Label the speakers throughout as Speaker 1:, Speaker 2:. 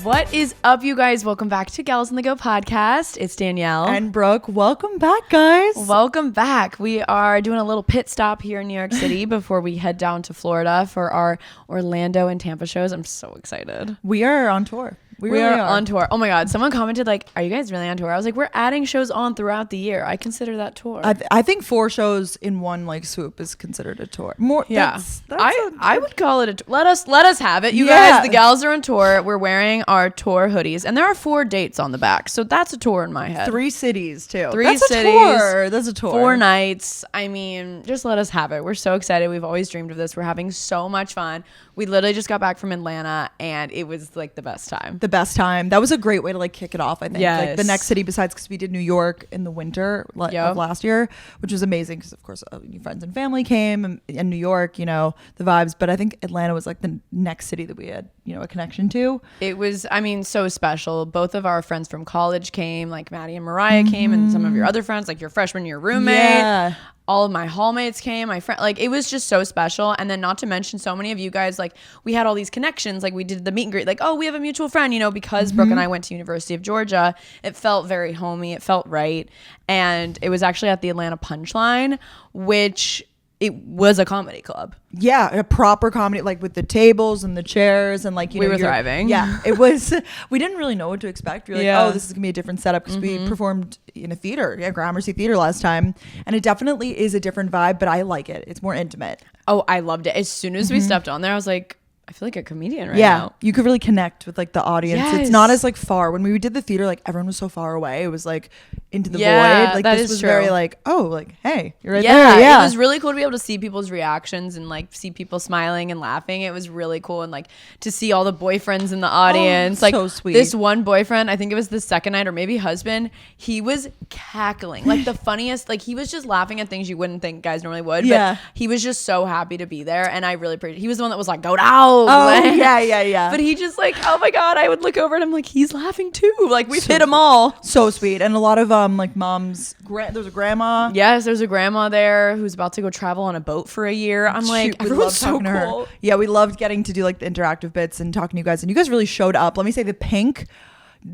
Speaker 1: What is up, you guys? Welcome back to Gals on the Go podcast. It's Danielle.
Speaker 2: And Brooke. Welcome back, guys.
Speaker 1: Welcome back. We are doing a little pit stop here in New York City before we head down to Florida for our Orlando and Tampa shows. I'm so excited.
Speaker 2: We are on tour.
Speaker 1: We really are on tour. Oh my God. Someone commented like, are you guys really on tour? I was like, we're adding shows on throughout the year. I consider that tour.
Speaker 2: I think 4 shows in one like swoop is considered a tour. More.
Speaker 1: Yeah. I would call it a tour. Let us have it. You guys, the gals are on tour. We're wearing our tour hoodies and there are 4 dates on the back. So that's a tour in my head.
Speaker 2: 3 cities too.
Speaker 1: That's
Speaker 2: a tour. That's a tour.
Speaker 1: 4 nights. I mean, just let us have it. We're so excited. We've always dreamed of this. We're having so much fun. We literally just got back from Atlanta and it was like the best time.
Speaker 2: That was a great way to like kick it off, I think.
Speaker 1: Yes.
Speaker 2: Like the next city besides, because we did New York in the winter of last year, which was amazing because of course your friends and family came, and New York, you know, the vibes. But I think Atlanta was like the next city that we had, you know, a connection to.
Speaker 1: It was, I mean, so special. Both of our friends from college came, like Maddie and Mariah came, and some of your other friends, like your freshman year roommate.
Speaker 2: Yeah.
Speaker 1: All of my hallmates came, my friend, like it was just so special. And then not to mention so many of you guys, like we had all these connections, like we did the meet and greet, like, oh, we have a mutual friend, you know, because Brooke and I went to University of Georgia. It felt very homey. It felt right. And it was actually at the Atlanta Punchline, which it was a comedy club.
Speaker 2: Yeah, a proper comedy, like with the tables and the chairs and like, you know,
Speaker 1: we were thriving.
Speaker 2: Yeah, it was. We didn't really know what to expect. We were like,
Speaker 1: Yeah.
Speaker 2: oh, this is gonna be a different setup because we performed in a theater, Gramercy Theater last time, and it definitely is a different vibe. But I like it. It's more intimate.
Speaker 1: Oh, I loved it. As soon as we stepped on there, I was like, I feel like a comedian right
Speaker 2: Yeah,
Speaker 1: now.
Speaker 2: you could really connect with like the audience.
Speaker 1: Yes.
Speaker 2: It's not as like far. When we did the theater, like everyone was so far away. It was like into the
Speaker 1: Yeah,
Speaker 2: void. Like
Speaker 1: that
Speaker 2: this
Speaker 1: is
Speaker 2: was
Speaker 1: true.
Speaker 2: very like, oh, like hey, you're right
Speaker 1: Yeah,
Speaker 2: there. Yeah,
Speaker 1: it was really cool to be able to see people's reactions and like see people smiling and laughing. It was really cool, and like to see all the boyfriends in the audience. Like
Speaker 2: so sweet.
Speaker 1: This one boyfriend, I think it was the second night or maybe husband, he was cackling like the funniest. Like he was just laughing at things you wouldn't think guys normally would.
Speaker 2: Yeah.
Speaker 1: But he was just so happy to be there, and I really appreciate. He was the one that was like, "Go down."
Speaker 2: Oh yeah.
Speaker 1: But he just like, oh my God, I would look over and I'm like, he's laughing too. Like we've hit them all.
Speaker 2: So sweet. And a lot of like moms. There's a grandma.
Speaker 1: Yes, there's a grandma there who's about to go travel on a boat for a year. I'm like,
Speaker 2: We
Speaker 1: everyone's
Speaker 2: loved
Speaker 1: so
Speaker 2: talking to her.
Speaker 1: cool.
Speaker 2: Yeah, we loved getting to do like the interactive bits and talking to you guys, and you guys really showed up. Let me say the pink.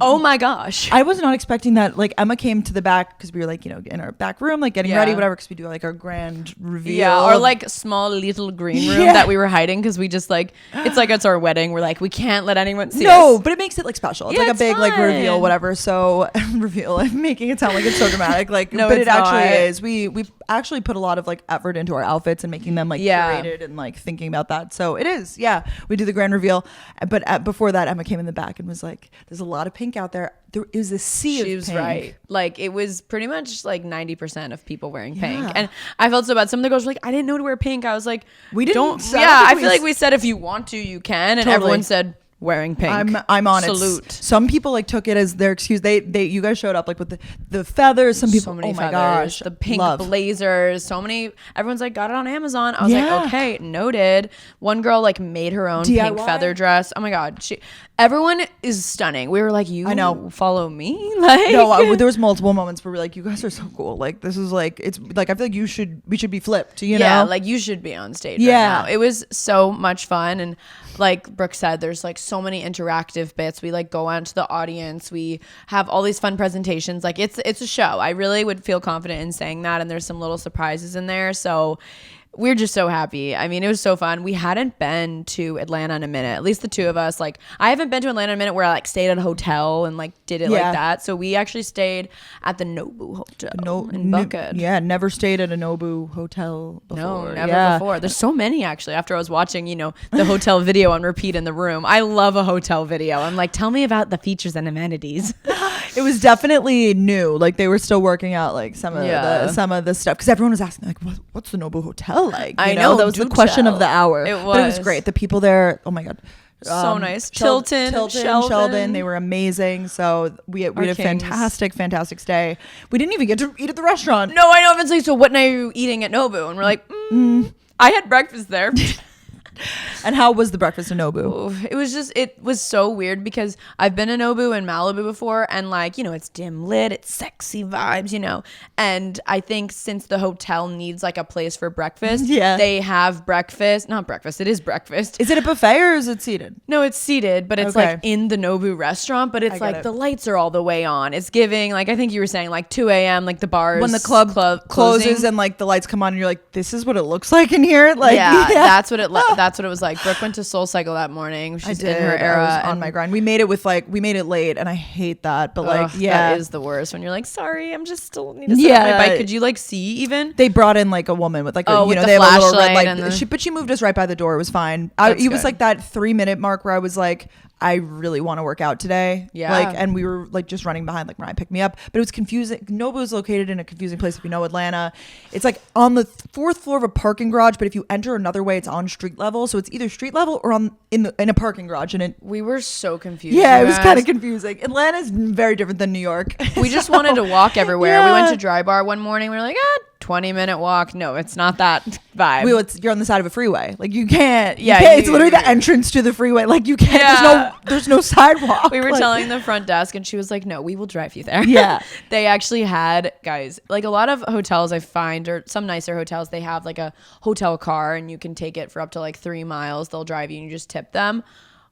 Speaker 1: Oh my gosh.
Speaker 2: I was not expecting that. Like Emma came to the back because we were like, you know, in our back room, like getting ready, whatever, because we do like our grand reveal.
Speaker 1: Yeah, our like small little green room that we were hiding because we just like, it's our wedding. We're like, we can't let anyone see us.
Speaker 2: But it makes it like special. It's
Speaker 1: Yeah,
Speaker 2: like
Speaker 1: it's
Speaker 2: a big like reveal,
Speaker 1: fun.
Speaker 2: whatever. So reveal, I'm making it sound like it's so dramatic. Like,
Speaker 1: No,
Speaker 2: but
Speaker 1: it's
Speaker 2: it actually
Speaker 1: not.
Speaker 2: is. We actually put a lot of like effort into our outfits and making them like curated and like thinking about that. So it is. Yeah, we do the grand reveal, but before that, Emma came in the back and was like, "There's a lot of pink out there." There is a sea of pink.
Speaker 1: She was right. Like it was pretty much like 90% of people wearing pink.
Speaker 2: Yeah.
Speaker 1: And I felt so bad. Some of the girls were like, I didn't know to wear pink. I was like,
Speaker 2: We didn't.
Speaker 1: don't.
Speaker 2: So
Speaker 1: Yeah, I
Speaker 2: we
Speaker 1: feel like we said if you want to, you can. And
Speaker 2: Totally.
Speaker 1: everyone said wearing pink.
Speaker 2: I'm on
Speaker 1: Salute.
Speaker 2: it. Some people like took it as their excuse. They you guys showed up like with the feathers. Some people,
Speaker 1: So many
Speaker 2: oh my
Speaker 1: feathers,
Speaker 2: gosh,
Speaker 1: the pink
Speaker 2: love.
Speaker 1: blazers, so many. Everyone's like, got it on Amazon. I was
Speaker 2: Yeah.
Speaker 1: like, okay, noted. One girl like made her own pink
Speaker 2: DIY.
Speaker 1: feather dress. Oh my God, everyone is stunning. We were like, you
Speaker 2: I know.
Speaker 1: follow me. Like
Speaker 2: No, there was multiple moments where we're like, you guys are so cool. Like this is like, it's like I feel like we should be flipped. You
Speaker 1: yeah,
Speaker 2: know?
Speaker 1: like you should be on stage
Speaker 2: Yeah.
Speaker 1: right now. It was so much fun. And like Brooke said, there's like so many interactive bits. We like go out to the audience. We have all these fun presentations. Like it's a show. I really would feel confident in saying that. And there's some little surprises in there. So we're just so happy. I mean, it was so fun. We hadn't been to Atlanta in a minute, at least the two of us. Like I haven't been to Atlanta in a minute where I like stayed at a hotel and like did it like that. So we actually stayed at the Nobu Hotel in Buckhead.
Speaker 2: Yeah, never stayed at a Nobu hotel before.
Speaker 1: No, never before. There's so many actually. After I was watching, you know, the hotel video on repeat in the room. I love a hotel video. I'm like, tell me about the features and amenities.
Speaker 2: It was definitely new. Like they were still working out like some of the stuff because everyone was asking like, what's the Nobu Hotel like?
Speaker 1: I know,
Speaker 2: that was the
Speaker 1: do
Speaker 2: question
Speaker 1: tell.
Speaker 2: of the hour.
Speaker 1: It
Speaker 2: But it was
Speaker 1: was.
Speaker 2: great. The people there, oh my god.
Speaker 1: So nice.
Speaker 2: Tilton,
Speaker 1: Sheldon.
Speaker 2: Sheldon, they were amazing. So we had a
Speaker 1: kings.
Speaker 2: fantastic stay. We didn't even get to eat at the restaurant.
Speaker 1: No, I know. Eventually, so what night are you eating at Nobu? And we're like, I had breakfast there.
Speaker 2: And how was the breakfast in Nobu?
Speaker 1: Ooh, it was so weird because I've been in Nobu and Malibu before, and like, you know, it's dim lit, it's sexy vibes, you know. And I think since the hotel needs like a place for breakfast, they have breakfast. Not breakfast, it is breakfast.
Speaker 2: Is it a buffet or is it seated?
Speaker 1: No, it's seated, but it's like in the Nobu restaurant, but it's like the lights are all the way on. It's giving, like, I think you were saying like 2 a.m. like the bars
Speaker 2: when the club closes and like the lights come on and you're like, this is what it looks like in here. Like,
Speaker 1: that's what it was like. Brooke went to Soul Cycle that morning. She's in her era.
Speaker 2: I was on my grind. We made it late, and I hate that. But like,
Speaker 1: that is the worst when you're like, sorry, I'm just still need to sit on my bike. Could you like see even?
Speaker 2: They brought in like a woman with like they have a little red light. But she moved us right by the door. It was fine. It was like that 3-minute mark where I was like, I really want to work out today. Yeah. Like, and we were like just running behind, like Mariah picked me up, but it was confusing. Nobu is located in a confusing place. If you know Atlanta, it's like on the 4th floor of a parking garage, but if you enter another way, it's on street level. So it's either street level or in a parking garage. And
Speaker 1: we were so confused.
Speaker 2: Yeah, it was kind of confusing. Atlanta's very different than New York.
Speaker 1: We just wanted to walk everywhere. Yeah. We went to Dry Bar one morning. We were like, 20-minute walk. No, it's not that vibe.
Speaker 2: You're on the side of a freeway. Like you can't. It's literally the entrance to the freeway. Like you can't. Yeah. There's no sidewalk.
Speaker 1: We were telling the front desk, and she was like, "No, we will drive you there." Yeah. They actually had, guys, like a lot of hotels I find, or some nicer hotels, they have like a hotel car, and you can take it for up to like 3 miles. They'll drive you, and you just tip them.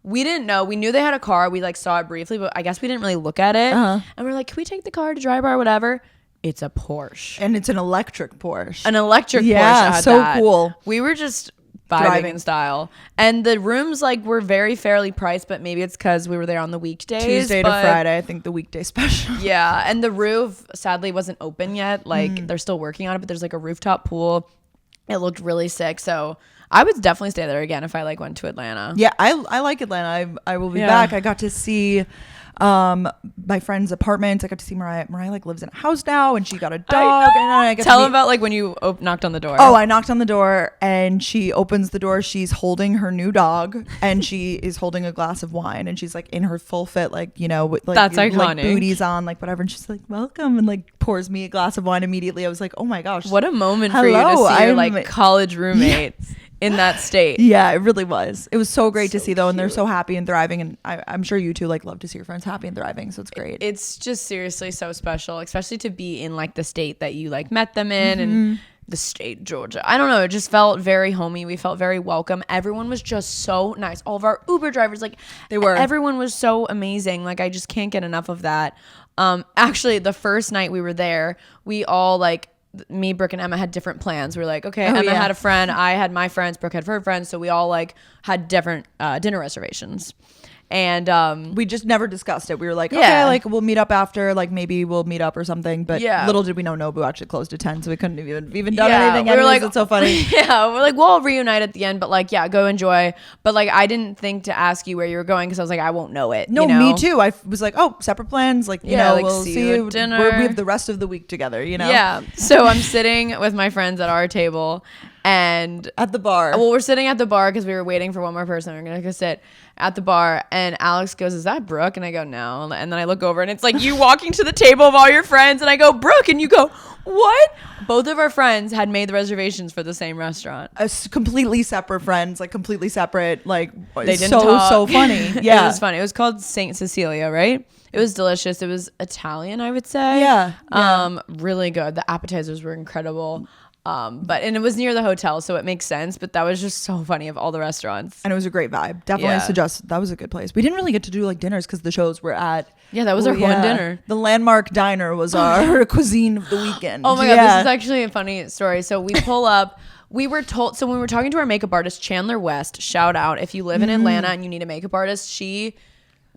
Speaker 1: We didn't know. We knew they had a car. We like saw it briefly, but I guess we didn't really look at it. And we're like, "Can we take the car to Dry Bar, whatever?" It's a Porsche.
Speaker 2: And it's an electric Porsche.
Speaker 1: An electric Porsche.
Speaker 2: Yeah, so cool.
Speaker 1: We were just vibing in style. And the rooms like were very fairly priced, but maybe it's because we were there on the weekdays.
Speaker 2: Tuesday to Friday, I think the weekday special.
Speaker 1: Yeah. And the roof sadly wasn't open yet. Like they're still working on it, but there's like a rooftop pool. It looked really sick. So I would definitely stay there again if I like went to Atlanta.
Speaker 2: Yeah, I like Atlanta. I will be back. I got to see my friend's apartment. I got to see Mariah. Mariah like lives in a house now, and she got a dog. And I got
Speaker 1: Tell them about like when you knocked on the door.
Speaker 2: Oh, I knocked on the door, and she opens the door. She's holding her new dog, and she is holding a glass of wine, and she's like in her full fit, like, you know, with like,
Speaker 1: that's iconic,
Speaker 2: like booties on, like whatever. And she's like, welcome, and like pours me a glass of wine immediately. I was like, oh my gosh,
Speaker 1: what a moment for you to see your like college roommate. Yes. In that state.
Speaker 2: Yeah, it really was. It was so great to see though, and they're so happy and thriving, and I'm sure you too like love to see your friends happy and thriving, so it's great.
Speaker 1: It's just seriously so special, especially to be in like the state that you like met them in and the state, Georgia. I don't know, it just felt very homey. We felt very welcome. Everyone was just so nice. All of our Uber drivers, like everyone was so amazing. Like I just can't get enough of that. Actually, the first night we were there, we all like me, Brooke, and Emma had different plans. We were like, okay, Emma had a friend, I had my friends, Brooke had her friends, so we all like had different dinner reservations. And
Speaker 2: we just never discussed it. We were like, okay, like we'll meet up after, like maybe we'll meet up or something. But little did we know Nobu actually closed at 10, so we couldn't even done anything. We were like, it's so funny.
Speaker 1: Yeah, we're like, we'll all reunite at the end, but like, yeah, go enjoy. But like, I didn't think to ask you where you were going because I was like, I won't know it.
Speaker 2: No,
Speaker 1: you know?
Speaker 2: Me too. I was like, oh, separate plans. Like, you know, like, we'll see you at dinner. We have the rest of the week together, you know?
Speaker 1: Yeah. So I'm sitting with my friends at our table. And
Speaker 2: at the bar,
Speaker 1: well, we're sitting at the bar because we were waiting for one more person. We're gonna go sit at the bar, and Alex goes, "Is that Brooke?" And I go, "No." And then I look over, and it's like you walking to the table of all your friends, and I go, "Brooke," and you go, "What?" Both of our friends had made the reservations for the same restaurant.
Speaker 2: Completely separate friends, like completely separate. Like
Speaker 1: they didn't talk.
Speaker 2: So funny. Yeah,
Speaker 1: it was funny. It was called Saint Cecilia, right? It was delicious. It was Italian, I would say.
Speaker 2: Yeah.
Speaker 1: Really good. The appetizers were incredible. And it was near the hotel, so it makes sense, but that was just so funny of all the restaurants,
Speaker 2: and it was a great vibe. Definitely suggest that was a good place. We didn't really get to do like dinners because the shows were at
Speaker 1: that was our one dinner.
Speaker 2: The Landmark Diner was our cuisine of the weekend.
Speaker 1: Oh my god, this is actually a funny story. So we pull up. We were told, so when we were talking to our makeup artist Chandler West, shout out if you live in Atlanta and you need a makeup artist, she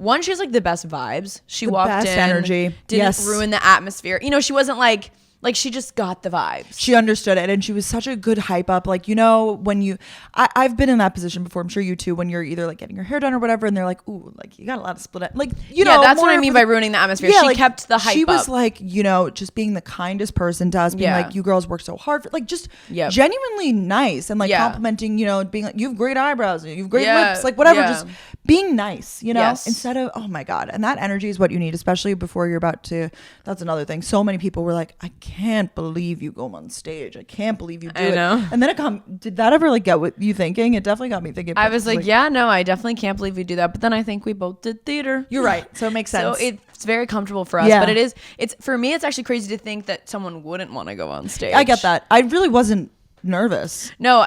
Speaker 1: has like the best vibes. She walked in,
Speaker 2: energy,
Speaker 1: didn't ruin the atmosphere. You know, she wasn't like she just got the vibes.
Speaker 2: She understood it, and she was such a good hype up. Like, you know, when I've been in that position before. I'm sure you too. When you're either like getting your hair done or whatever, and they're like, "Ooh, like you got a lot of split up." Like, you know,
Speaker 1: that's what I mean by ruining the atmosphere. She like, kept the hype.
Speaker 2: She was like, you know, just being the kindest person to us, being like, "You girls work so hard," like just genuinely nice and like complimenting. You know, being like, "You have great eyebrows, you have great lips," like whatever. Just being nice, you know,
Speaker 1: Yes.
Speaker 2: instead of, oh my God. And that energy is what you need, especially before you're about to, that's another thing. So many people were like, I can't believe you go on stage. I can't believe you do it.
Speaker 1: know.
Speaker 2: And then did that ever like get what you thinking? It definitely got me thinking.
Speaker 1: I was like, yeah, no, I definitely can't believe we do that. But then I think we both did theater.
Speaker 2: You're right. So it makes sense.
Speaker 1: So it's very comfortable for us.
Speaker 2: Yeah.
Speaker 1: But it's for me, it's actually crazy to think that someone wouldn't want to go on stage.
Speaker 2: I get that. I really wasn't nervous.
Speaker 1: No,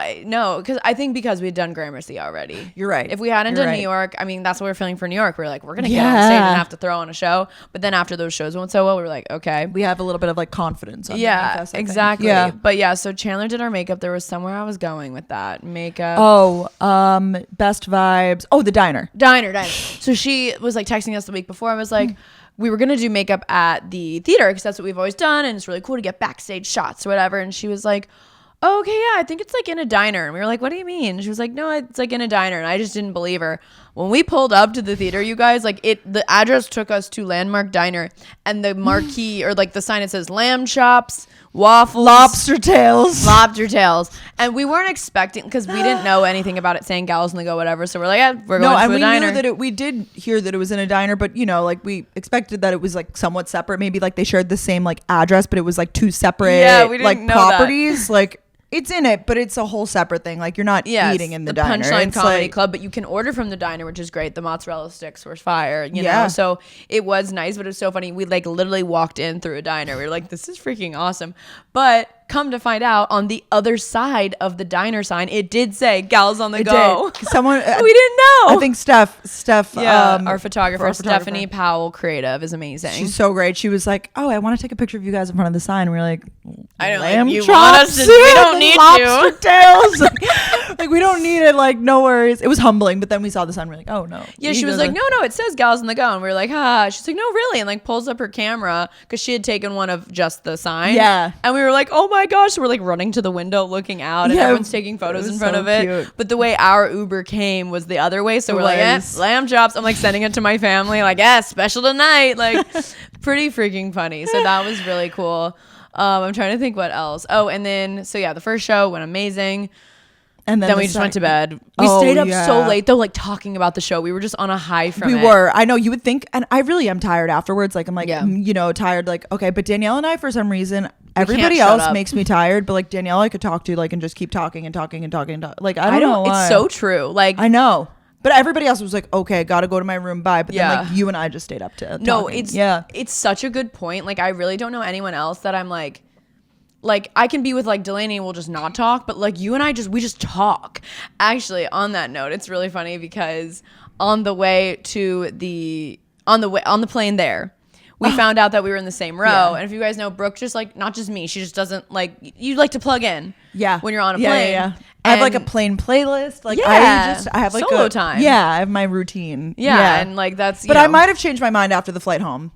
Speaker 1: because I think because we'd done Gramercy already.
Speaker 2: You're right.
Speaker 1: If we hadn't
Speaker 2: You're
Speaker 1: done
Speaker 2: right.
Speaker 1: New York, I mean, that's what we're feeling for New York. We're like, we're gonna get on stage and have to throw on a show. But then after those shows went so well, we were like, okay,
Speaker 2: We have a little bit of like confidence.
Speaker 1: yeah,
Speaker 2: underneath us, I think.
Speaker 1: exactly.
Speaker 2: Yeah.
Speaker 1: But yeah, so Chandler did our makeup. There was somewhere I was going with that makeup.
Speaker 2: Oh, best vibes. Oh, the diner.
Speaker 1: Diner. So she was like texting us the week before. I was like, we were gonna do makeup at the theater because that's what we've always done, and it's really cool to get backstage shots or whatever. And she was like, oh, okay, yeah, I think it's like in a diner. And we were like, what do you mean? She was like, no, it's like in a diner. And I just didn't believe her. When we pulled up to the theater, you guys, like the address took us to Landmark Diner, and the marquee or like the sign, it says lamb chops, waffles,
Speaker 2: Lobster tails.
Speaker 1: and we weren't expecting, because we didn't know anything about it saying Gals on the Go, whatever. So we're like, yeah, we're going to
Speaker 2: and
Speaker 1: a
Speaker 2: we
Speaker 1: diner.
Speaker 2: knew that we did hear that it was in a diner, but you know, like we expected that it was like somewhat separate. Maybe like they shared the same like address, but it was like two separate
Speaker 1: We didn't
Speaker 2: like
Speaker 1: know that.
Speaker 2: properties. Like it's in it, but it's a whole separate thing. Like you're not eating in the diner.
Speaker 1: Punchline
Speaker 2: It's
Speaker 1: Comedy
Speaker 2: like-
Speaker 1: Club, but you can order from the diner, which is great. The mozzarella sticks were fire, you
Speaker 2: Yeah.
Speaker 1: know. So it was nice, but it was so funny. We like literally walked in through a diner. We were like, this is freaking awesome. But come to find out, on the other side of the diner sign, it did say Gals on the
Speaker 2: It
Speaker 1: Go.
Speaker 2: did. Someone
Speaker 1: we didn't know.
Speaker 2: I think Steph,
Speaker 1: our photographer, Stephanie Powell Creative, is amazing.
Speaker 2: She's so great. She was like, "Oh, I want to take a picture of you guys in front of the sign." We were like,
Speaker 1: I don't
Speaker 2: "Lamb
Speaker 1: like you
Speaker 2: chops?
Speaker 1: want us to. We don't need
Speaker 2: lobster
Speaker 1: to.
Speaker 2: tails." like we don't need it. Like no worries. It was humbling, but then we saw the sign. We're like, "Oh no."
Speaker 1: Yeah, she was like, no, it says Gals on the Go. And we were like, She's like, no, really? And like pulls up her camera because she had taken one of just the sign.
Speaker 2: Yeah.
Speaker 1: And we were like, oh my gosh. So we're like running to the window looking out, and
Speaker 2: Yeah,
Speaker 1: everyone's taking photos
Speaker 2: it was
Speaker 1: in front
Speaker 2: so
Speaker 1: of it.
Speaker 2: cute.
Speaker 1: But the way our Uber came was the other way. So
Speaker 2: It
Speaker 1: we're like,
Speaker 2: was.
Speaker 1: lamb chops. I'm like sending it to my family, like, yeah, special tonight. Like, pretty freaking funny. So that was really cool. I'm trying to think what else. Oh, and then, so yeah, the first show went amazing.
Speaker 2: And
Speaker 1: Then we just went to bed. We stayed up so late though, like talking about the show. We were just on a high from it.
Speaker 2: We were. I know you would think, and I really am tired afterwards. Like I'm like,
Speaker 1: Yeah.
Speaker 2: you know, tired. Like okay, but Danielle and I, for some reason, everybody
Speaker 1: shut
Speaker 2: else
Speaker 1: up.
Speaker 2: makes me tired. But like Danielle, I could talk to like and just keep talking and talking and talking. And like I don't know why.
Speaker 1: It's so true. Like
Speaker 2: I know. But everybody else was like, okay, gotta go to my room. Bye. But
Speaker 1: Yeah.
Speaker 2: then like you and I just stayed up to
Speaker 1: no,
Speaker 2: talking.
Speaker 1: it's such a good point. Like I really don't know anyone else that I'm like I can be with like Delaney and we'll just not talk, but like you and I we just talk. Actually, on that note, it's really funny because on the plane there, we found out that we were in the same row.
Speaker 2: Yeah.
Speaker 1: And if you guys know, Brooke just like, not just me, she just doesn't like, you like to plug in.
Speaker 2: Yeah.
Speaker 1: When you're on a
Speaker 2: Yeah,
Speaker 1: plane.
Speaker 2: yeah. I have like a
Speaker 1: And-
Speaker 2: plane playlist. Like
Speaker 1: Yeah.
Speaker 2: I have like
Speaker 1: Solo
Speaker 2: a
Speaker 1: time.
Speaker 2: Yeah, I have my routine.
Speaker 1: Yeah, and like that's.
Speaker 2: But I might have changed my mind after the flight home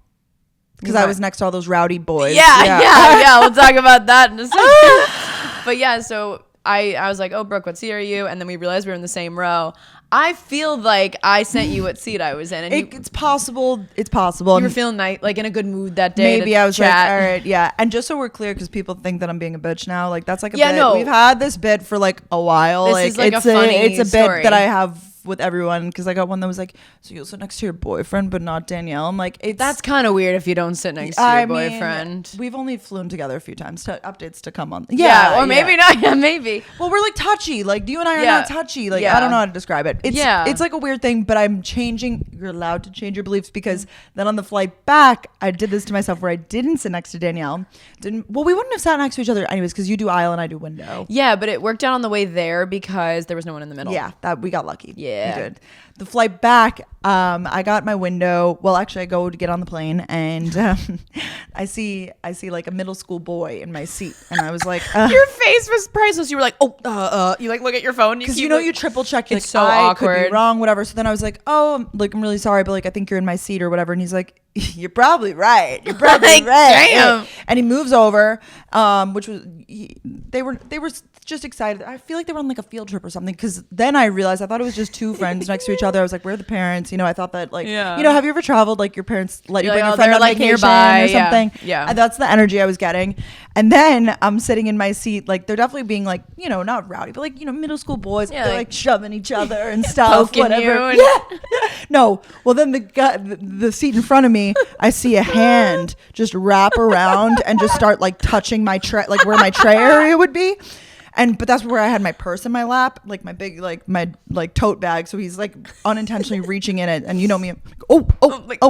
Speaker 2: because I
Speaker 1: might.
Speaker 2: was next to all those rowdy boys.
Speaker 1: Yeah. We'll talk about that in a second. But yeah, so I was like, oh, Brooke, what seat are you? And then we realized we were in the same row. I feel like I sent you what seat I was in, and
Speaker 2: It's possible. It's possible.
Speaker 1: you were feeling like in a good mood that day.
Speaker 2: Maybe
Speaker 1: to
Speaker 2: I was
Speaker 1: chat.
Speaker 2: like, all right, yeah. And just so we're clear, because people think that I'm being a bitch now, like that's like a
Speaker 1: Yeah,
Speaker 2: bit.
Speaker 1: no.
Speaker 2: We've had this bit for like a while.
Speaker 1: This is, like,
Speaker 2: it's
Speaker 1: a funny
Speaker 2: it's a
Speaker 1: story.
Speaker 2: bit that I have with everyone because I got one that was like, so you'll sit next to your boyfriend, but not Danielle. I'm like,
Speaker 1: That's kind of weird if you don't sit next to your boyfriend.
Speaker 2: We've only flown together a few times. Updates to come on.
Speaker 1: Or maybe not. Yeah, maybe.
Speaker 2: Well, we're like touchy. Like you and I are
Speaker 1: Yeah.
Speaker 2: not touchy. Like
Speaker 1: Yeah.
Speaker 2: I don't know how to describe it. It's
Speaker 1: Yeah.
Speaker 2: it's like a weird thing, but I'm changing. You're allowed to change your beliefs because then on the flight back, I did this to myself where I didn't sit next to Danielle. Well, we wouldn't have sat next to each other anyways because you do aisle and I do window.
Speaker 1: Yeah, but it worked out on the way there because there was no one in the middle.
Speaker 2: Yeah, that we got lucky.
Speaker 1: Yeah.
Speaker 2: We did. The flight back, I got my window. Well, actually, I go to get on the plane and I see like a middle school boy in my seat, and I was like,
Speaker 1: Your face was priceless. You were like, you like look at your phone
Speaker 2: because you know you triple check. You're
Speaker 1: It's
Speaker 2: like,
Speaker 1: so
Speaker 2: I could
Speaker 1: awkward.
Speaker 2: be wrong, whatever. So then I was like, oh, like I'm really sorry, but like I think you're in my seat or whatever. And he's like, you're probably right. You're probably
Speaker 1: Like,
Speaker 2: right.
Speaker 1: damn.
Speaker 2: And he moves over, which was they were just excited. I feel like they were on like a field trip or something. Because then I realized I thought it was just two friends next to each other. I was like, where are the parents? You know, I thought that like,
Speaker 1: Yeah.
Speaker 2: you know, have you ever traveled? Like your parents let you
Speaker 1: You're
Speaker 2: bring
Speaker 1: like,
Speaker 2: your
Speaker 1: oh,
Speaker 2: friend
Speaker 1: they're,
Speaker 2: on
Speaker 1: like,
Speaker 2: vacation
Speaker 1: nearby.
Speaker 2: or something.
Speaker 1: Yeah.
Speaker 2: And that's the energy I was getting. And then I'm sitting in my seat, like they're definitely being like, you know, not rowdy, but like, you know, middle school boys.
Speaker 1: Yeah,
Speaker 2: They're
Speaker 1: like,
Speaker 2: like shoving each other and stuff.
Speaker 1: poking
Speaker 2: Whatever.
Speaker 1: you and-
Speaker 2: Yeah. No. Well, then the seat in front of me, I see a hand just wrap around and just start like touching my tray, like where my tray area would be. But that's where I had my purse in my lap, like my big, like my like tote bag. So he's like unintentionally reaching in it, and you know me, I'm like,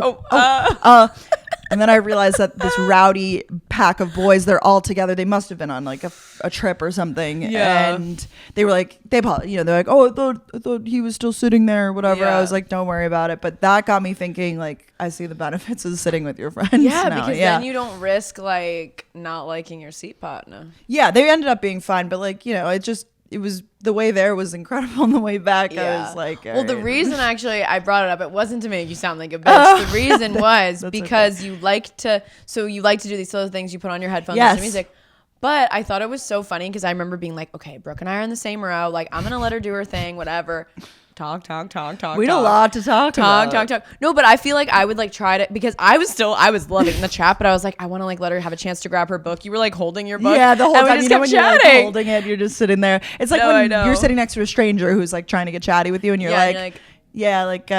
Speaker 2: and then I realized that this rowdy pack of boys, they're all together. They must have been on like a trip or something.
Speaker 1: Yeah.
Speaker 2: And they were like, they're like, oh, I thought he was still sitting there or whatever.
Speaker 1: Yeah.
Speaker 2: I was like, don't worry about it. But that got me thinking, like, I see the benefits of sitting with your friends.
Speaker 1: Yeah,
Speaker 2: now.
Speaker 1: because then you don't risk like not liking your seat partner.
Speaker 2: Yeah, they ended up being fine, but like, you know, it was the way there was incredible, and the way back I was like,
Speaker 1: well, the
Speaker 2: alright.
Speaker 1: reason actually I brought it up, it wasn't to make you sound like a bitch. The reason was
Speaker 2: That's
Speaker 1: because you like to do these sort of things. You put on your headphones,
Speaker 2: Yes.
Speaker 1: listen to music. But I thought it was so funny because I remember being like, okay, Brooke and I are in the same row. Like, I'm gonna let her do her thing, whatever. Talk.
Speaker 2: We had a lot to talk about.
Speaker 1: Talk. No, but I feel like I would like try to, because I was loving the chat, but I was like, I want to like let her have a chance to grab her book. You were like holding your book.
Speaker 2: Yeah, the whole
Speaker 1: and
Speaker 2: time.
Speaker 1: we just
Speaker 2: You know,
Speaker 1: kept
Speaker 2: when you're like
Speaker 1: chatting.
Speaker 2: holding it, you're just sitting there. It's like
Speaker 1: No, I
Speaker 2: when
Speaker 1: know.
Speaker 2: you're sitting next to a stranger who's like trying to get chatty with you, and you're
Speaker 1: Yeah,
Speaker 2: like,
Speaker 1: you're like-
Speaker 2: yeah, like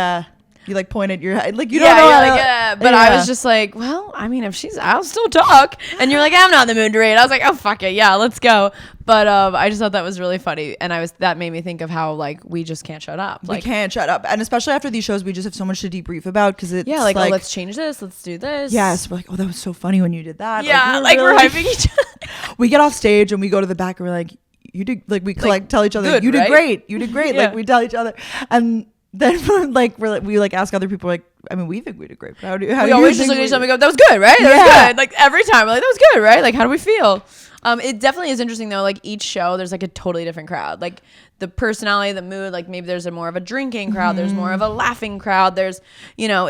Speaker 2: you like point at your head, like you
Speaker 1: Yeah,
Speaker 2: don't know.
Speaker 1: you're
Speaker 2: how
Speaker 1: like,
Speaker 2: to-
Speaker 1: yeah. But I was just like, well, I mean, if I'll still talk. And you're like, I'm not in the mood to read. I was like, oh, fuck it. Yeah, let's go. But I just thought that was really funny. And that made me think of how like we just can't shut up.
Speaker 2: we
Speaker 1: Like,
Speaker 2: can't shut up, and especially after these shows, we just have so much to debrief about because it's
Speaker 1: yeah, like, oh, let's change this. Let's do this.
Speaker 2: yes, we're like, oh, that was so funny when you did that.
Speaker 1: Yeah, like we're
Speaker 2: really-
Speaker 1: hyping each other.
Speaker 2: We get off stage and we go to the back and we're like, you did, like we tell each other,
Speaker 1: good,
Speaker 2: you did
Speaker 1: right?
Speaker 2: great, you did great.
Speaker 1: Yeah.
Speaker 2: Like we tell each other, and then we ask other people, like, I mean, we think we did great. But how do
Speaker 1: We
Speaker 2: you
Speaker 1: always just
Speaker 2: think
Speaker 1: look at
Speaker 2: we
Speaker 1: each other
Speaker 2: did?
Speaker 1: and go, that was good, right? That was
Speaker 2: Yeah.
Speaker 1: good. Like every time we're like, that was good, right? Like, how do we feel? It definitely is interesting though. Like each show, there's like a totally different crowd. Like the personality, the mood, like maybe there's a more of a drinking crowd. There's more of a laughing crowd. There's, you know,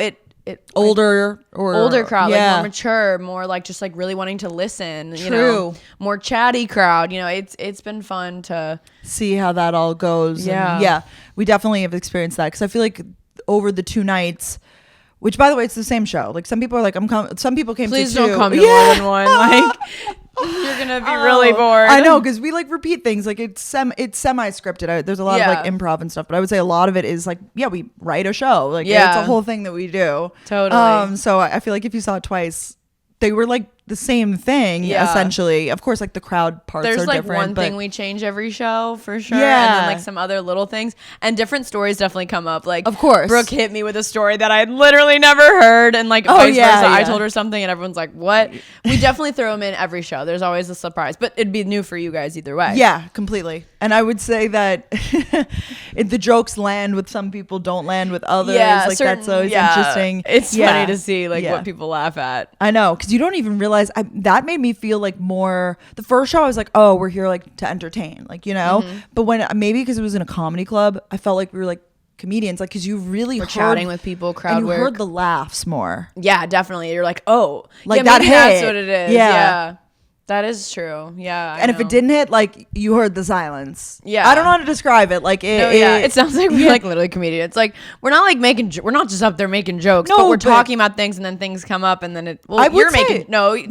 Speaker 2: older
Speaker 1: crowd,
Speaker 2: yeah.
Speaker 1: like more mature, more like just like really wanting to listen, you know,
Speaker 2: True.
Speaker 1: more chatty crowd. You know, it's been fun to
Speaker 2: see how that all goes.
Speaker 1: Yeah.
Speaker 2: And yeah, we definitely have experienced that because I feel like over the 2 nights, which by the way, it's the same show. Like some people are like, some people came
Speaker 1: please
Speaker 2: to
Speaker 1: don't
Speaker 2: 2.
Speaker 1: come to
Speaker 2: Yeah.
Speaker 1: more than one. Like you're gonna be really bored.
Speaker 2: I know, because we like repeat things. Like it's semi-scripted. There's a lot of like improv and stuff, but I would say a lot of it is like, yeah, we write a show. Like it's
Speaker 1: Yeah.
Speaker 2: a whole thing that we do.
Speaker 1: Totally.
Speaker 2: So I feel like if you saw it twice, they were like the same thing essentially. Of course, like the crowd parts
Speaker 1: There's
Speaker 2: are
Speaker 1: like
Speaker 2: different.
Speaker 1: one
Speaker 2: but
Speaker 1: thing we change every show for sure,
Speaker 2: Yeah.
Speaker 1: and then like some other little things, and different stories definitely come up. Like,
Speaker 2: Of course.
Speaker 1: Brooke hit me with a story that I had literally never heard, and like vice
Speaker 2: yeah,
Speaker 1: versa. I
Speaker 2: yeah.
Speaker 1: told her something, and everyone's like, "What?" We definitely throw them in every show. There's always a surprise, but it'd be new for you guys either way.
Speaker 2: Yeah, completely. And I would say that the jokes land with some people, don't land with others.
Speaker 1: yeah,
Speaker 2: Like that's always interesting.
Speaker 1: It's
Speaker 2: Yeah.
Speaker 1: funny to see like
Speaker 2: Yeah.
Speaker 1: what people laugh at.
Speaker 2: I know, because you don't even realize that made me feel like more. The first show, I was like, oh, we're here like to entertain, like, you know.
Speaker 1: Mm-hmm.
Speaker 2: But when maybe because it was in a comedy club, I felt like we were like comedians, like because you really
Speaker 1: We're
Speaker 2: heard,
Speaker 1: chatting with people, crowd
Speaker 2: and you
Speaker 1: work.
Speaker 2: heard the laughs more.
Speaker 1: Yeah, definitely. You're like, oh,
Speaker 2: Like
Speaker 1: yeah,
Speaker 2: that
Speaker 1: maybe that's
Speaker 2: hit.
Speaker 1: what it is.
Speaker 2: Yeah.
Speaker 1: Yeah. That is true. Yeah. I
Speaker 2: And if
Speaker 1: know.
Speaker 2: it didn't hit, like you heard the silence.
Speaker 1: Yeah.
Speaker 2: I don't know how to describe it. Like
Speaker 1: It sounds like we're
Speaker 2: yeah.
Speaker 1: like literally comedians. It's like we're not like we're not just up there making jokes,
Speaker 2: No,
Speaker 1: but we're
Speaker 2: but-
Speaker 1: talking about things and then things come up and then
Speaker 2: I would
Speaker 1: you're
Speaker 2: say-
Speaker 1: making no,
Speaker 2: You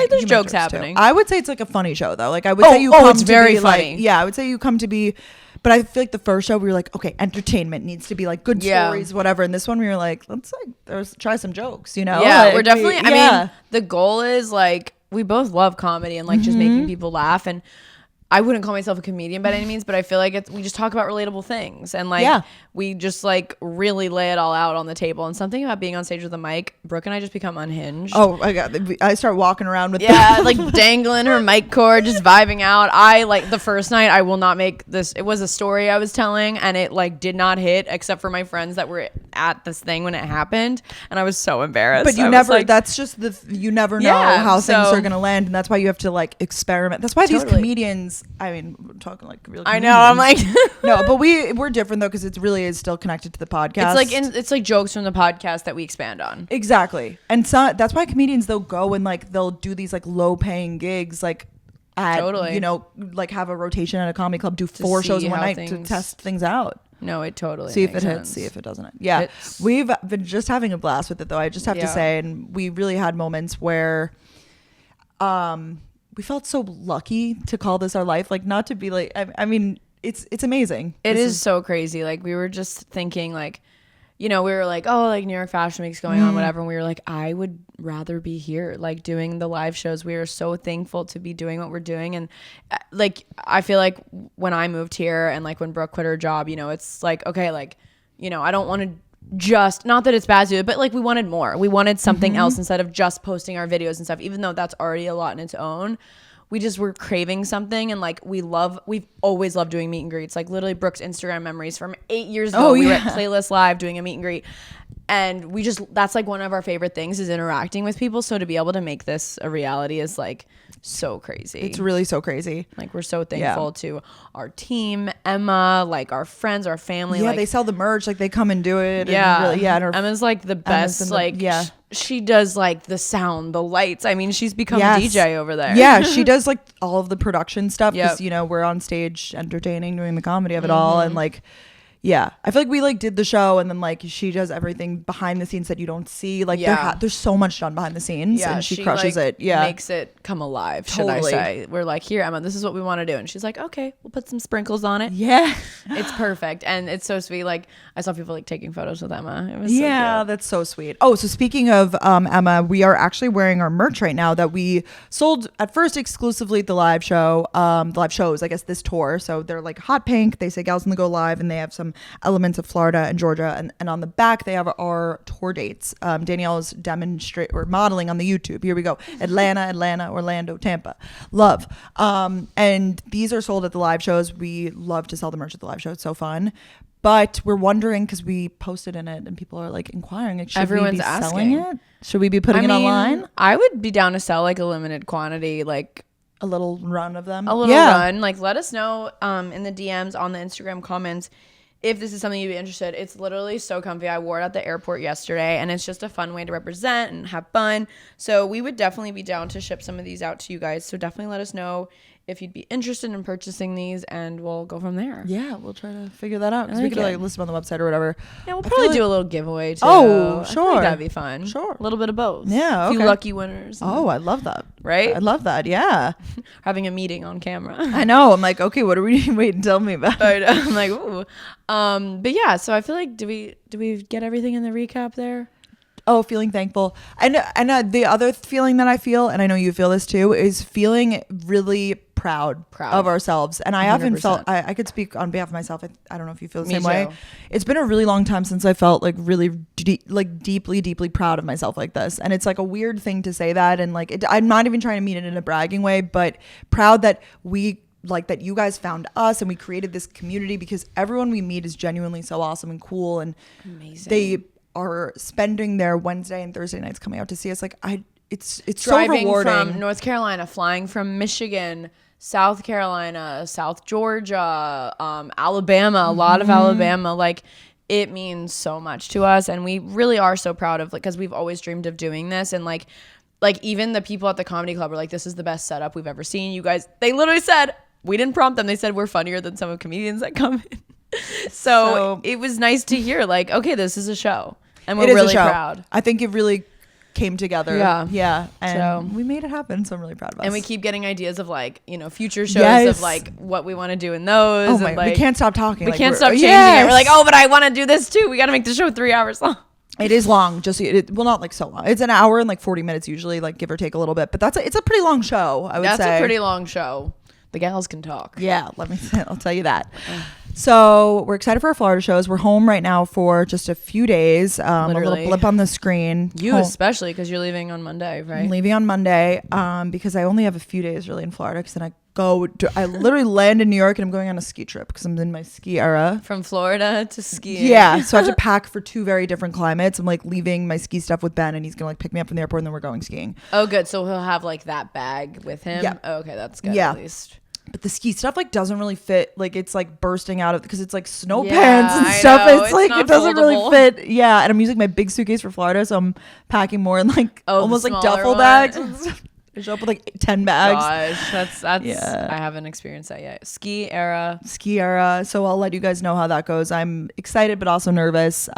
Speaker 1: there's
Speaker 2: make
Speaker 1: jokes
Speaker 2: too.
Speaker 1: happening.
Speaker 2: I would say it's like a funny show though. Like I would
Speaker 1: Oh,
Speaker 2: say you
Speaker 1: oh,
Speaker 2: come
Speaker 1: it's
Speaker 2: to
Speaker 1: very
Speaker 2: be
Speaker 1: funny.
Speaker 2: like, yeah, I would say you come to be, but I feel like the first show we were like, okay, entertainment needs to be like good
Speaker 1: Yeah.
Speaker 2: stories, whatever. And this one we were like, let's try some jokes, you know?
Speaker 1: Yeah,
Speaker 2: Like,
Speaker 1: we're definitely. I
Speaker 2: yeah.
Speaker 1: mean, the goal is like we both love comedy and like just making people laugh. And I wouldn't call myself a comedian by any means, but I feel like we just talk about relatable things and like
Speaker 2: Yeah.
Speaker 1: we just like really lay it all out on the table. And something about being on stage with a mic, Brooke and I just become unhinged.
Speaker 2: Oh my god, I start walking around with
Speaker 1: Yeah, like dangling her mic cord, just vibing out. I like the first night, I will not make this. It was a story I was telling, and it like did not hit, except for my friends that were at this thing when it happened, and I was so embarrassed.
Speaker 2: But you
Speaker 1: I was
Speaker 2: never.
Speaker 1: like,
Speaker 2: that's just you never know
Speaker 1: Yeah,
Speaker 2: how things
Speaker 1: so-
Speaker 2: are gonna land, and that's why you have to like experiment. That's why these
Speaker 1: Totally.
Speaker 2: comedians is, I mean, we're talking like real
Speaker 1: I know. I'm like,
Speaker 2: no, but we're different though, because it really is still connected to the podcast.
Speaker 1: it's like jokes from the podcast that we expand on.
Speaker 2: Exactly. And so that's why comedians, they'll go and like they'll do these like low paying gigs, like at, you know, like have a rotation at a comedy club, do 4 shows in one night to test things out.
Speaker 1: No, it totally
Speaker 2: see if
Speaker 1: makes
Speaker 2: it
Speaker 1: sense.
Speaker 2: hits, see if it doesn't. Yeah, we've been just having a blast with it though, I just have to say. And we really had moments where we felt so lucky to call this our life, like not to be like, I mean, it's amazing.
Speaker 1: It is so crazy. Like we were just thinking like, you know, we were like, oh, like New York Fashion Week's going on, whatever. And we were like, I would rather be here, like doing the live shows. We are so thankful to be doing what we're doing. And like, I feel like when I moved here and like when Brooke quit her job, you know, it's like, okay, like, you know, I don't want to just, not that it's bad to do it, but like we wanted more. We wanted something else instead of just posting our videos and stuff, even though that's already a lot in its own. We just were craving something, and like we've always loved doing meet and greets. Like literally Brooke's Instagram memories from 8 years ago. We were at Playlist Live doing a meet and greet, and that's like one of our favorite things is interacting with people. So to be able to make this a reality is like so crazy.
Speaker 2: It's really so crazy.
Speaker 1: Like we're so thankful to our team, Emma, like our friends, our family.
Speaker 2: Yeah,
Speaker 1: like,
Speaker 2: they sell the merch, like they come and do it.
Speaker 1: Yeah,
Speaker 2: and really,
Speaker 1: Emma's like the best. She does like the sound, the lights. I mean, she's become a DJ over there.
Speaker 2: Yeah, she does like all of the production stuff because you know we're on stage entertaining, doing the comedy of it all, and like. Yeah, I feel like we like did the show, and then like she does everything behind the scenes that you don't see. Like there's so much done behind the scenes, and she crushes
Speaker 1: like,
Speaker 2: it. Yeah,
Speaker 1: makes it come alive. Totally. Should I say? We're like, here, Emma, this is what we want to do, and she's like, okay, we'll put some sprinkles on it.
Speaker 2: Yeah,
Speaker 1: it's perfect, and it's so sweet. Like I saw people like taking photos with Emma. It was
Speaker 2: so that's so sweet. Oh, so speaking of Emma, we are actually wearing our merch right now that we sold at first exclusively at the live show, the live shows, I guess, this tour. So they're like hot pink. They say Gals on the Go Live, and they have some elements of Florida and Georgia, and on the back they have our tour dates. Danielle's modeling on the YouTube. Here we go: Atlanta, Orlando, Tampa. Love. And these are sold at the live shows. We love to sell the merch at the live show. It's so fun. But we're wondering, because we posted in it and people are like inquiring, like, should we be selling it? Should we be putting it online?
Speaker 1: I would be down to sell like a limited quantity, like
Speaker 2: a little run of them.
Speaker 1: A little run. Like let us know in the DMs on the Instagram comments if this is something you'd be interested. It's literally so comfy. I wore it at the airport yesterday, and it's just a fun way to represent and have fun. So we would definitely be down to ship some of these out to you guys. So definitely let us know if you'd be interested in purchasing these, and we'll go from there.
Speaker 2: Yeah, we'll try to figure that out, because we could like list them on the website or whatever.
Speaker 1: Yeah, we'll probably do a little giveaway too.
Speaker 2: Oh, sure.
Speaker 1: I think that'd be fun.
Speaker 2: Sure.
Speaker 1: A little bit of both.
Speaker 2: Yeah, okay.
Speaker 1: A few lucky winners.
Speaker 2: Oh, I love that.
Speaker 1: Right?
Speaker 2: I love that. Yeah.
Speaker 1: Having a meeting on camera.
Speaker 2: I know. I'm like, okay, what do we wait and tell me about?
Speaker 1: I'm like, ooh. But yeah, so I feel like do we get everything in the recap there?
Speaker 2: Oh, feeling thankful. And the other feeling that I feel, and I know you feel this too, is feeling really proud of ourselves. And I 100%. Haven't felt, I could speak on behalf of myself. I don't know if you feel the same way. It's been a really long time since I felt like really deeply proud of myself like this. And it's like a weird thing to say that. And like, I'm not even trying to mean it in a bragging way, but proud that that you guys found us and we created this community, because everyone we meet is genuinely so awesome and cool. And amazing. They are spending their Wednesday and Thursday nights coming out to see us. Like it's
Speaker 1: driving
Speaker 2: so rewarding.
Speaker 1: From North Carolina, flying from Michigan, South Carolina, South Georgia, Alabama, a lot of Alabama. Like it means so much to us, and we really are so proud of, like, because we've always dreamed of doing this. And like even the people at the comedy club were like, this is the best setup we've ever seen. You guys, they literally said, we didn't prompt them, they said we're funnier than some of comedians that come in. So it was nice to hear, like, okay, this is a show, and we're really proud.
Speaker 2: I think it really came together. Yeah. And
Speaker 1: so
Speaker 2: we made it happen. So I'm really proud of us.
Speaker 1: And we keep getting ideas of, like, you know, future shows of like what we want to do in those.
Speaker 2: Oh my,
Speaker 1: like,
Speaker 2: we can't stop talking.
Speaker 1: We can't stop changing it. We're like, oh, but I want to do this too. We got to make the show 3 hours long.
Speaker 2: It is long, well, not like so long. It's an hour and like 40 minutes usually, like give or take a little bit. But it's a pretty long show, I would say.
Speaker 1: That's a pretty long show. The gals can talk.
Speaker 2: Yeah, I'll tell you that. So we're excited for our Florida shows. We're home right now for just a few days. A little blip on the screen.
Speaker 1: You especially, because you're leaving on Monday, right?
Speaker 2: I'm leaving on Monday because I only have a few days really in Florida, because then I literally land in New York and I'm going on a ski trip because I'm in my ski era.
Speaker 1: From Florida to skiing.
Speaker 2: Yeah, so I have to pack for 2 very different climates. I'm like leaving my ski stuff with Ben, and he's gonna like pick me up from the airport, and then we're going skiing.
Speaker 1: Oh, good. So he'll have like that bag with him.
Speaker 2: Yeah.
Speaker 1: Oh, okay, that's good. Yeah. At least.
Speaker 2: But the ski stuff like doesn't really fit. Like it's like bursting out of because it's like snow
Speaker 1: Yeah,
Speaker 2: pants and
Speaker 1: I
Speaker 2: stuff.
Speaker 1: know.
Speaker 2: It's like
Speaker 1: not
Speaker 2: it doesn't
Speaker 1: foldable.
Speaker 2: really fit. Yeah, and I'm using my big suitcase for Florida, so I'm packing more in like
Speaker 1: Oh, the
Speaker 2: almost like
Speaker 1: smaller
Speaker 2: duffel
Speaker 1: one.
Speaker 2: bags. And stuff. I show up with like 10 bags.
Speaker 1: Gosh, that's
Speaker 2: Yeah.
Speaker 1: I haven't experienced that yet. Ski era.
Speaker 2: Ski era. So I'll let you guys know how that goes. I'm excited but also nervous.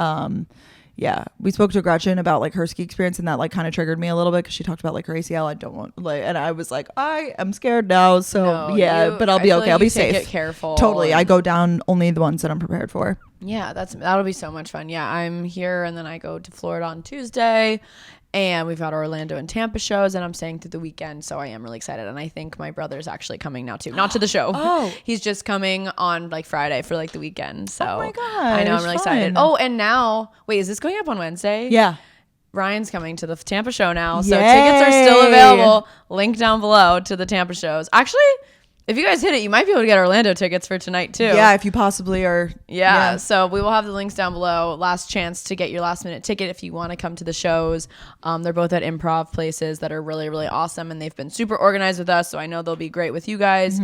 Speaker 2: Yeah, we spoke to Gretchen about like her ski experience, and that like kind of triggered me a little bit because she talked about like her ACL. I don't want like, and I was like, I am scared now. So
Speaker 1: No,
Speaker 2: yeah, but I'll
Speaker 1: I
Speaker 2: be
Speaker 1: feel
Speaker 2: okay.
Speaker 1: like
Speaker 2: I'll be
Speaker 1: you take
Speaker 2: safe.
Speaker 1: it careful.
Speaker 2: Totally. I
Speaker 1: and-
Speaker 2: go down only the ones that I'm prepared for.
Speaker 1: Yeah, that'll be so much fun. Yeah, I'm here and then I go to Florida on Tuesday, and we've got Orlando and Tampa shows, and I'm staying through the weekend, so I am really excited. And I think my brother's actually coming now too, not to the show.
Speaker 2: Oh.
Speaker 1: He's just coming on like Friday for like the weekend. So
Speaker 2: Oh my
Speaker 1: I know, I'm
Speaker 2: gosh,
Speaker 1: really excited.
Speaker 2: fun.
Speaker 1: Oh, and now wait, is this going up on Wednesday?
Speaker 2: Yeah.
Speaker 1: Ryan's coming to the Tampa show now, so
Speaker 2: Yay.
Speaker 1: tickets are still available. Link down below to the Tampa shows. Actually, if you guys hit it, you might be able to get Orlando tickets for tonight too.
Speaker 2: Yeah, if you possibly are.
Speaker 1: Yeah, so we will have the links down below. Last chance to get your last minute ticket if you want to come to the shows. They're both at improv places that are really, really awesome, and they've been super organized with us, so I know they'll be great with you guys.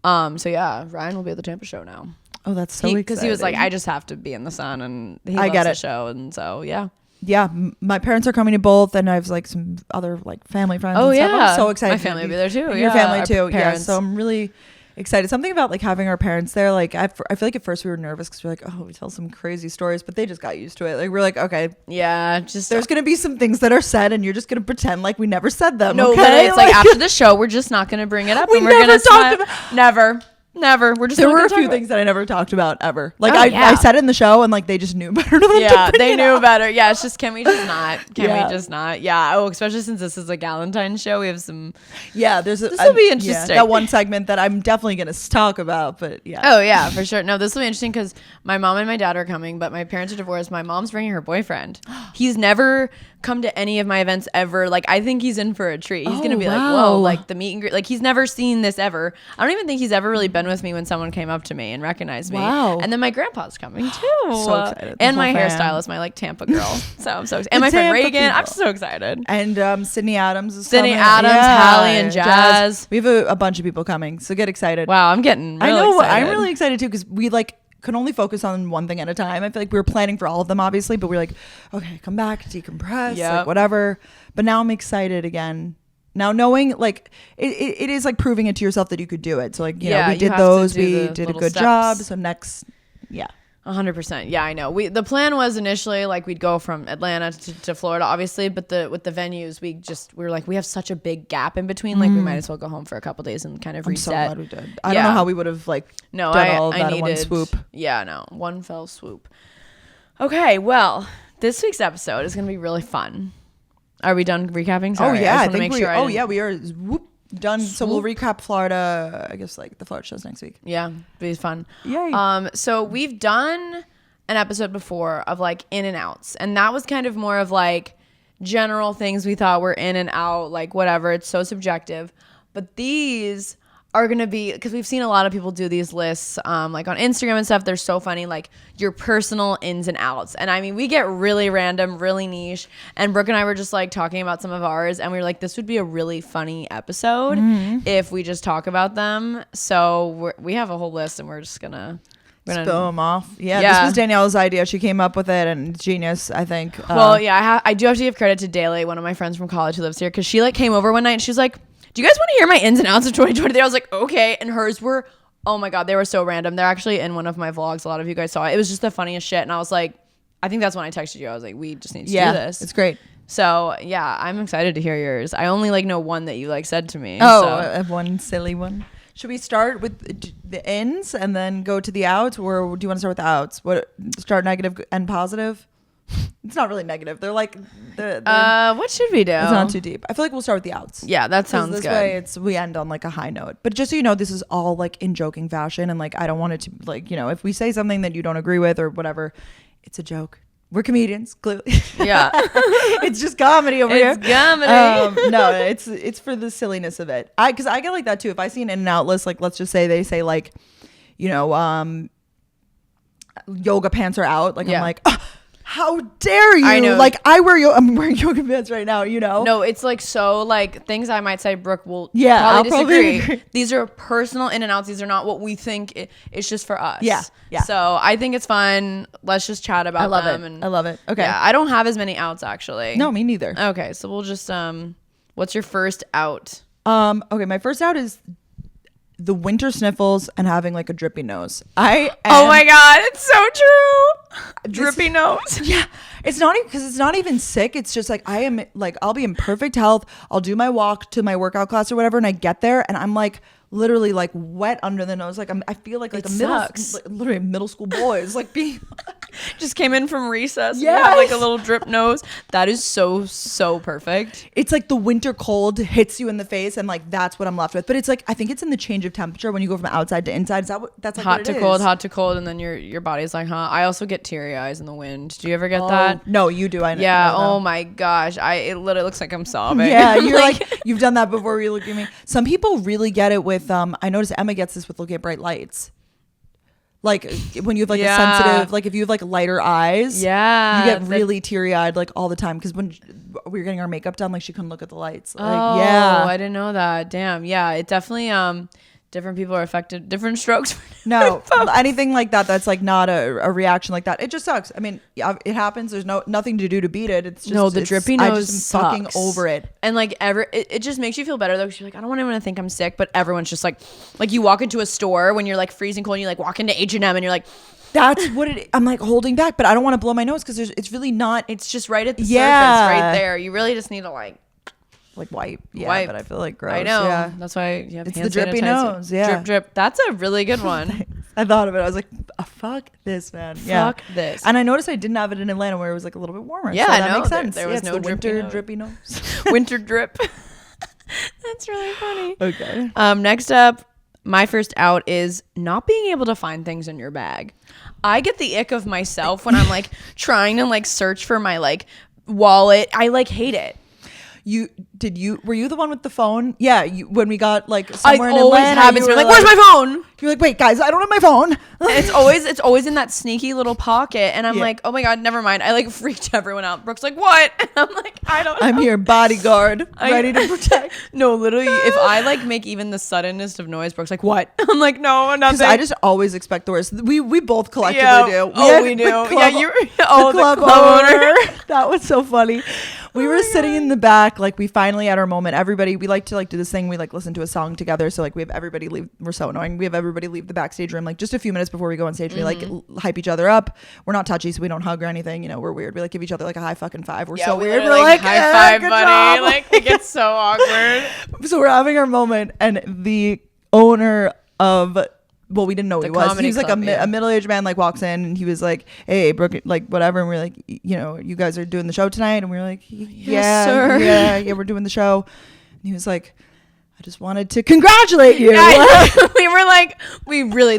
Speaker 1: So yeah, Ryan will be at the Tampa show now.
Speaker 2: Oh, that's so exciting.
Speaker 1: Because he was like, I just have to be in the sun, and he
Speaker 2: I
Speaker 1: loves
Speaker 2: get
Speaker 1: the
Speaker 2: it.
Speaker 1: show, and so yeah.
Speaker 2: Yeah, my parents are coming to both, and I have like some other like family friends.
Speaker 1: Oh
Speaker 2: and stuff.
Speaker 1: yeah,
Speaker 2: I'm so excited.
Speaker 1: My family will be there too.
Speaker 2: And
Speaker 1: yeah.
Speaker 2: your family
Speaker 1: Our
Speaker 2: too. Yeah,
Speaker 1: parents.
Speaker 2: so I'm really excited. Something about like having our parents there. Like I feel like at first we were nervous because we're like, oh, we tell some crazy stories, but they just got used to it. Like we're like, okay,
Speaker 1: Yeah, just
Speaker 2: there's gonna be some things that are said, and you're just gonna pretend like we never said them.
Speaker 1: no.
Speaker 2: okay?
Speaker 1: Literally, it's like after the show, we're just not gonna bring it up.
Speaker 2: We
Speaker 1: and we're
Speaker 2: never
Speaker 1: gonna
Speaker 2: talked
Speaker 1: smile. Never. We're just
Speaker 2: there
Speaker 1: not
Speaker 2: were
Speaker 1: gonna
Speaker 2: a
Speaker 1: talk
Speaker 2: few
Speaker 1: about it.
Speaker 2: things that I never talked about ever. Like
Speaker 1: Oh,
Speaker 2: I
Speaker 1: yeah.
Speaker 2: said it in the show, and like they just knew better than
Speaker 1: Yeah,
Speaker 2: to bring
Speaker 1: they
Speaker 2: it
Speaker 1: knew
Speaker 2: up.
Speaker 1: better. Yeah, it's just can we just not?
Speaker 2: Yeah.
Speaker 1: We just not? Yeah. Oh, especially since this is a Galentine's show, we have some.
Speaker 2: Yeah, this
Speaker 1: will be interesting.
Speaker 2: that one segment that I'm definitely gonna talk about, but yeah.
Speaker 1: Oh yeah, for sure. No, this will be interesting because my mom and my dad are coming, but my parents are divorced. My mom's bringing her boyfriend. He's never come to any of my events ever. Like I think he's in for a treat. He's gonna be like,
Speaker 2: wow.
Speaker 1: whoa, like the meet and greet. Like he's never seen this ever. I don't even think he's ever really been with me when someone came up to me and recognized me.
Speaker 2: Wow.
Speaker 1: And then my grandpa's coming too.
Speaker 2: So excited. The
Speaker 1: And my
Speaker 2: whole fam.
Speaker 1: hairstylist, my like Tampa girl. So I'm so excited. And
Speaker 2: The
Speaker 1: my friend
Speaker 2: Tampa
Speaker 1: Reagan. I'm
Speaker 2: people.
Speaker 1: just so excited.
Speaker 2: And Sydney Adams is
Speaker 1: Sydney
Speaker 2: coming.
Speaker 1: Adams, Hallie, and Jazz.
Speaker 2: We have a bunch of people coming, so get excited.
Speaker 1: Wow, I'm getting really
Speaker 2: I know.
Speaker 1: excited.
Speaker 2: I'm really excited too because we like could only focus on one thing at a time. I feel like we were planning for all of them, obviously, but we were like, okay, come back, decompress,
Speaker 1: Yep.
Speaker 2: like whatever. But now I'm excited again. Now knowing like it is like proving it to yourself that you could do it. So like you know
Speaker 1: Yeah,
Speaker 2: we
Speaker 1: you
Speaker 2: did
Speaker 1: have to
Speaker 2: those,
Speaker 1: do
Speaker 2: we
Speaker 1: the
Speaker 2: did a
Speaker 1: little
Speaker 2: good
Speaker 1: steps.
Speaker 2: job. So next, yeah.
Speaker 1: 100%. Yeah, I know. The plan was initially like we'd go from Atlanta to Florida, obviously, but with the venues, we were like we have such a big gap in between. Like we might as well go home for a couple days and kind of
Speaker 2: I'm so
Speaker 1: reset.
Speaker 2: glad we did. I don't know how we would have like
Speaker 1: No,
Speaker 2: done
Speaker 1: I
Speaker 2: all of that
Speaker 1: needed
Speaker 2: in one swoop.
Speaker 1: Yeah, no, one fell swoop. Okay, well, this week's episode is gonna be really fun. Are we done recapping? Sorry,
Speaker 2: Oh yeah,
Speaker 1: just
Speaker 2: I
Speaker 1: wanna
Speaker 2: think
Speaker 1: make sure I didn't-
Speaker 2: we are done. So we'll recap Florida. I guess like the Florida shows next week.
Speaker 1: Yeah, be fun.
Speaker 2: Yay.
Speaker 1: So we've done an episode before of like in and outs, and that was kind of more of like general things we thought were in and out, like whatever. It's so subjective. But these are gonna be, because we've seen a lot of people do these lists, like on Instagram and stuff. They're so funny, like your personal ins and outs. And I mean, we get really random, really niche. And Brooke and I were just like talking about some of ours, and we were like, this would be a really funny episode if we just talk about them. So we have a whole list, and we're just gonna
Speaker 2: Spill them off. Yeah,
Speaker 1: Yeah.
Speaker 2: this was Danielle's idea. She came up with it, and it's genius, I think.
Speaker 1: Well, yeah, I do have to give credit to Daly, one of my friends from college who lives here, because she like came over one night and she was like, do you guys want to hear my ins and outs of 2023? I was like, okay. And hers were, oh my God, they were so random. They're actually in one of my vlogs. A lot of you guys saw it. It was just the funniest shit. And I was like, I think that's when I texted you. I was like, we just need to do this.
Speaker 2: It's great.
Speaker 1: So yeah, I'm excited to hear yours. I only like know one that you like said to me.
Speaker 2: Oh,
Speaker 1: so.
Speaker 2: I have one silly one. Should we start with the ins and then go to the outs, or do you want to start with the outs? What start negative and positive? It's not really negative. They're like
Speaker 1: What should we do?
Speaker 2: it's not too deep. I feel like we'll start with the outs.
Speaker 1: Yeah, that
Speaker 2: 'Cause
Speaker 1: sounds
Speaker 2: this
Speaker 1: good.
Speaker 2: way we end on like a high note. But just so you know, this is all like in joking fashion, and like I don't want it to like, you know, if we say something that you don't agree with or whatever, it's a joke. We're comedians, clearly.
Speaker 1: Yeah.
Speaker 2: It's just comedy over here.
Speaker 1: It's comedy.
Speaker 2: No, it's for the silliness of it. Because I get like that too. If I see an in and out list, like let's just say they say like, you know, yoga pants are out. Like
Speaker 1: Yeah.
Speaker 2: I'm like, oh, How dare you?
Speaker 1: I know.
Speaker 2: Like I'm wearing yoga pants right now, you know?
Speaker 1: No, it's like so like things I might say Brooke will
Speaker 2: I'll
Speaker 1: probably disagree.
Speaker 2: agree.
Speaker 1: These are personal in and outs. These are not what we think it's just for us.
Speaker 2: Yeah.
Speaker 1: So I think it's fun. Let's just chat about
Speaker 2: I love
Speaker 1: them.
Speaker 2: it.
Speaker 1: And
Speaker 2: I love it. Okay.
Speaker 1: Yeah, I don't have as many outs actually.
Speaker 2: No, me neither.
Speaker 1: Okay, so we'll just what's your first out?
Speaker 2: Okay, my first out is the winter sniffles and having like a drippy nose.
Speaker 1: Oh my god, it's so true. Drippy nose.
Speaker 2: Yeah, it's not even because it's not even sick. It's just like I am like I'll be in perfect health. I'll do my walk to my workout class or whatever, and I get there and I'm like literally like wet under the nose. Like I feel like
Speaker 1: It
Speaker 2: a
Speaker 1: sucks.
Speaker 2: literally a middle school boy. It's like being
Speaker 1: Just came in from recess. And
Speaker 2: Yes.
Speaker 1: you have like a little drip nose. That is so perfect.
Speaker 2: it's like the winter cold hits you in the face and like that's what I'm left with. But it's like I think it's in the change of temperature when you go from outside to inside. Is that what that's like
Speaker 1: Hot
Speaker 2: what
Speaker 1: to
Speaker 2: it
Speaker 1: cold,
Speaker 2: is?
Speaker 1: hot to cold, and then your body's like, huh? I also get teary eyes in the wind. Do you ever get
Speaker 2: Oh,
Speaker 1: that?
Speaker 2: no, you do. I know.
Speaker 1: Yeah.
Speaker 2: know
Speaker 1: Oh
Speaker 2: that.
Speaker 1: my gosh. It literally looks like I'm sobbing.
Speaker 2: Yeah, you're like you've done that before. You look at me. Some people really get it with. I noticed Emma gets this with looking at bright lights. Like when you have like a sensitive, like if you have like lighter eyes,
Speaker 1: Yeah.
Speaker 2: you get really teary eyed like all the time. Because when we were getting our makeup done, like she couldn't look at the lights. Like,
Speaker 1: Oh,
Speaker 2: yeah,
Speaker 1: I didn't know that. Damn. Yeah. It definitely different people are affected. Different strokes. For
Speaker 2: no, anything like that. That's like not a reaction like that. It just sucks. I mean, yeah, it happens. There's nothing to do to beat it. It's just
Speaker 1: No, the drippy nose
Speaker 2: I just am fucking
Speaker 1: sucks.
Speaker 2: over it.
Speaker 1: And like it just makes you feel better though, because you're like, I don't want anyone to think I'm sick, but everyone's just like you walk into a store when you're like freezing cold and you like walk into H&M and you're like,
Speaker 2: That's what it. I'm like holding back, but I don't want to blow my nose because it's really not.
Speaker 1: it's just right at the
Speaker 2: Yeah.
Speaker 1: surface right there. You really just need to like
Speaker 2: Wipe. Yeah,
Speaker 1: wipe.
Speaker 2: but I feel like gross.
Speaker 1: I know.
Speaker 2: Yeah.
Speaker 1: That's why you have
Speaker 2: It's
Speaker 1: hand
Speaker 2: the drippy
Speaker 1: sanitizer.
Speaker 2: nose, yeah.
Speaker 1: Drip drip. That's a really good one.
Speaker 2: I thought of it. I was like, fuck this, man. Yeah.
Speaker 1: Fuck this.
Speaker 2: And I noticed I didn't have it in Atlanta where it was like a little bit warmer.
Speaker 1: Yeah,
Speaker 2: so that
Speaker 1: no,
Speaker 2: makes
Speaker 1: there-
Speaker 2: sense.
Speaker 1: there was
Speaker 2: it's
Speaker 1: no
Speaker 2: the
Speaker 1: drippy
Speaker 2: winter
Speaker 1: nose.
Speaker 2: drippy nose.
Speaker 1: Winter drip. That's really funny.
Speaker 2: Okay.
Speaker 1: Next up, my first out is not being able to find things in your bag. I get the ick of myself when I'm like trying to like search for my like wallet. I like hate it.
Speaker 2: Were you the one with the phone? Yeah, when we got like
Speaker 1: I
Speaker 2: somewhere in
Speaker 1: always
Speaker 2: Atlanta,
Speaker 1: happens.
Speaker 2: you
Speaker 1: You're
Speaker 2: were
Speaker 1: like, where's my phone?
Speaker 2: You're like, wait, guys, I don't have my phone.
Speaker 1: And it's always in that sneaky little pocket, and I'm
Speaker 2: Yeah.
Speaker 1: like, oh my god, never mind. I like freaked everyone out. Brooke's like, what? And I'm like, I don't know.
Speaker 2: I'm here, bodyguard, ready to protect.
Speaker 1: No, literally, if I like make even the suddenest of noise, Brooke's like, what? I'm like, no,
Speaker 2: Because
Speaker 1: nothing.
Speaker 2: I just always expect the worst. We both collectively
Speaker 1: Yeah.
Speaker 2: do.
Speaker 1: Oh,
Speaker 2: had
Speaker 1: we
Speaker 2: the
Speaker 1: do.
Speaker 2: club-
Speaker 1: Yeah, you.
Speaker 2: the
Speaker 1: Oh,
Speaker 2: club
Speaker 1: the club owner.
Speaker 2: That was so funny. We were sitting in the back, like we finally had our moment. Everybody, we like to like do this thing. We like listen to a song together. So like we have everybody leave. We're so annoying. We have everybody leave the backstage room like just a few minutes before we go on stage. We like hype each other up. We're not touchy, so we don't hug or anything. You know, we're weird. We like give each other like a high fucking five. We're so
Speaker 1: we
Speaker 2: weird. We're
Speaker 1: literally,
Speaker 2: like
Speaker 1: high five,
Speaker 2: good
Speaker 1: buddy.
Speaker 2: job.
Speaker 1: Like it gets so awkward.
Speaker 2: So we're having our moment, and the owner of we didn't know who
Speaker 1: The
Speaker 2: he was. He
Speaker 1: comedy
Speaker 2: was like
Speaker 1: club, yeah.
Speaker 2: a middle-aged man, like walks in, and he was like, "Hey, Brooke, like whatever." And we're like, "You know, you guys are doing the show tonight?" And we were like, "Yeah,
Speaker 1: sir."
Speaker 2: yeah, we're doing the show." And he was like, "I just wanted to congratulate you."
Speaker 1: We were like,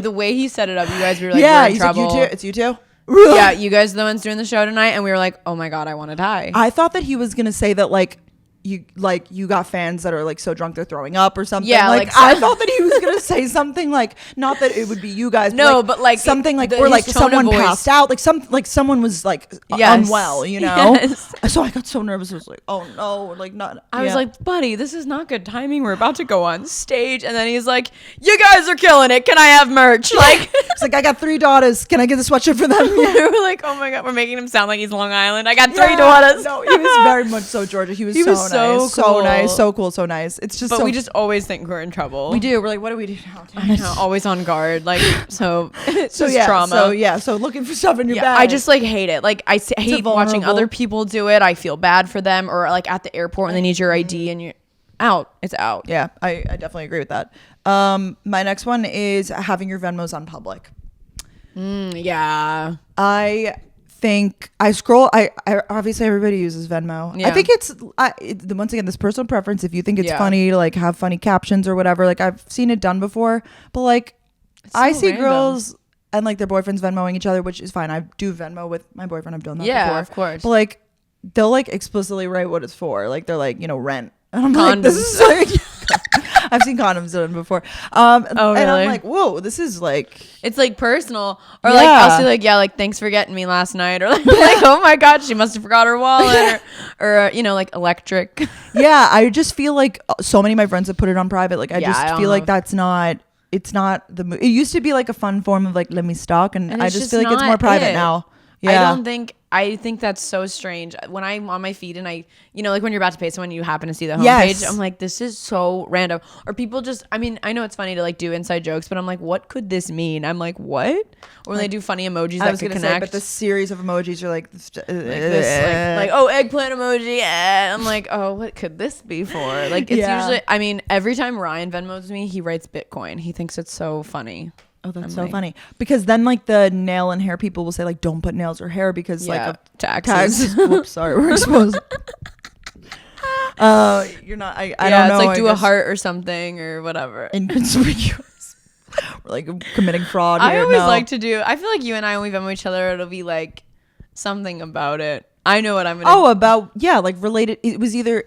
Speaker 1: the way he set it up, you guys were like,
Speaker 2: Yeah,
Speaker 1: we're in
Speaker 2: he's like,
Speaker 1: trouble.
Speaker 2: "You too? It's you too?"
Speaker 1: Yeah, you guys are the ones doing the show tonight, and we were like, oh my god, I want to die.
Speaker 2: I thought that he was gonna say that like you got fans that are like so drunk they're throwing up or something.
Speaker 1: Yeah,
Speaker 2: like
Speaker 1: like,
Speaker 2: I thought that he was gonna say something like, not that it would be you guys.
Speaker 1: No, but, like,
Speaker 2: something like,
Speaker 1: his
Speaker 2: or like
Speaker 1: tone of
Speaker 2: someone
Speaker 1: voice.
Speaker 2: passed out, like someone was like
Speaker 1: Yes.
Speaker 2: unwell, you know.
Speaker 1: Yes.
Speaker 2: So I got so nervous. I was like, oh no, like not.
Speaker 1: I was
Speaker 2: yeah.
Speaker 1: like, buddy, this is not good timing. We're about to go on stage. And then he's like, you guys are killing it. Can I have merch? Like,
Speaker 2: it's like I got 3 daughters. Can I get a sweatshirt for them?
Speaker 1: we were like, oh my god, we're making him sound like he's Long Island. I got 3
Speaker 2: Yeah.
Speaker 1: daughters.
Speaker 2: No, he was very much so Georgia. He was
Speaker 1: He
Speaker 2: so
Speaker 1: was
Speaker 2: nice,
Speaker 1: so
Speaker 2: so
Speaker 1: cool.
Speaker 2: nice, so cool, so nice. It's just
Speaker 1: But
Speaker 2: so
Speaker 1: we just always think we're in trouble.
Speaker 2: we do. We're like, what do we do now?
Speaker 1: I know, always on guard. Like, so it's
Speaker 2: So
Speaker 1: just
Speaker 2: yeah,
Speaker 1: trauma.
Speaker 2: so looking for stuff in your
Speaker 1: Yeah,
Speaker 2: bag.
Speaker 1: I just like hate it. Like I hate watching
Speaker 2: vulnerable.
Speaker 1: other people do it. I feel bad for them, or like at the airport when they need your ID and you're out. It's out.
Speaker 2: Yeah, I definitely agree with that. My next one is having your Venmos on public.
Speaker 1: Yeah.
Speaker 2: I think I scroll. I obviously everybody uses Venmo.
Speaker 1: Yeah.
Speaker 2: I think once again this personal preference. If you think it's
Speaker 1: Yeah.
Speaker 2: funny to like have funny captions or whatever, like I've seen it done before. But like I
Speaker 1: so
Speaker 2: see
Speaker 1: random.
Speaker 2: girls and like their boyfriends Venmoing each other, which is fine. I do Venmo with my boyfriend. I've done that
Speaker 1: Yeah,
Speaker 2: before.
Speaker 1: of course.
Speaker 2: But like they'll like explicitly write what it's for. Like they're like, you know, rent. And I'm like, this
Speaker 1: Condoms.
Speaker 2: is like I've seen condoms done before.
Speaker 1: Oh,
Speaker 2: And
Speaker 1: really?
Speaker 2: I'm like, whoa, this is like,
Speaker 1: It's like personal, or like I'll say like, yeah, like thanks for getting me last night, or like, oh my god, she must have forgot her wallet, or you know, like electric.
Speaker 2: yeah, I just feel like so many of my friends have put it on private. Like, I
Speaker 1: Yeah,
Speaker 2: just
Speaker 1: I don't
Speaker 2: feel like
Speaker 1: know.
Speaker 2: that's not. It's not it used to be like a fun form of like let me stalk, and
Speaker 1: And
Speaker 2: I
Speaker 1: it's
Speaker 2: just
Speaker 1: just
Speaker 2: feel like it's
Speaker 1: not
Speaker 2: more private
Speaker 1: it.
Speaker 2: now. Yeah.
Speaker 1: I think that's so strange. When I'm on my feed and I, you know, like when you're about to pay someone, you happen to see the homepage.
Speaker 2: Yes.
Speaker 1: I'm like, this is so random. Or people just, I mean, I know it's funny to like do inside jokes, but I'm like, what could this mean? I'm like, what? Or when they do funny emojis
Speaker 2: I
Speaker 1: that
Speaker 2: was
Speaker 1: could
Speaker 2: gonna
Speaker 1: connect.
Speaker 2: say, but the series of emojis are like,
Speaker 1: like, oh, eggplant emoji. I'm like, oh, what could this be for? Like, it's
Speaker 2: Yeah.
Speaker 1: usually, I mean, every time Ryan Venmos me, he writes Bitcoin. He thinks it's so funny.
Speaker 2: oh, that's
Speaker 1: I'm
Speaker 2: so
Speaker 1: like-
Speaker 2: funny, because then like the nail and hair people will say like don't put nails or hair because
Speaker 1: Yeah,
Speaker 2: like of
Speaker 1: taxes.
Speaker 2: Whoops, sorry, we're exposed. You're not. I
Speaker 1: Yeah,
Speaker 2: don't know.
Speaker 1: it's like do a
Speaker 2: guess
Speaker 1: heart or something or whatever.
Speaker 2: inconspicuous. We're like committing fraud.
Speaker 1: I
Speaker 2: here.
Speaker 1: always
Speaker 2: No.
Speaker 1: like to do. I feel like you and I, when we Venmo each other, it'll be like something about it. I know what I'm gonna.
Speaker 2: Oh, about like related. It's either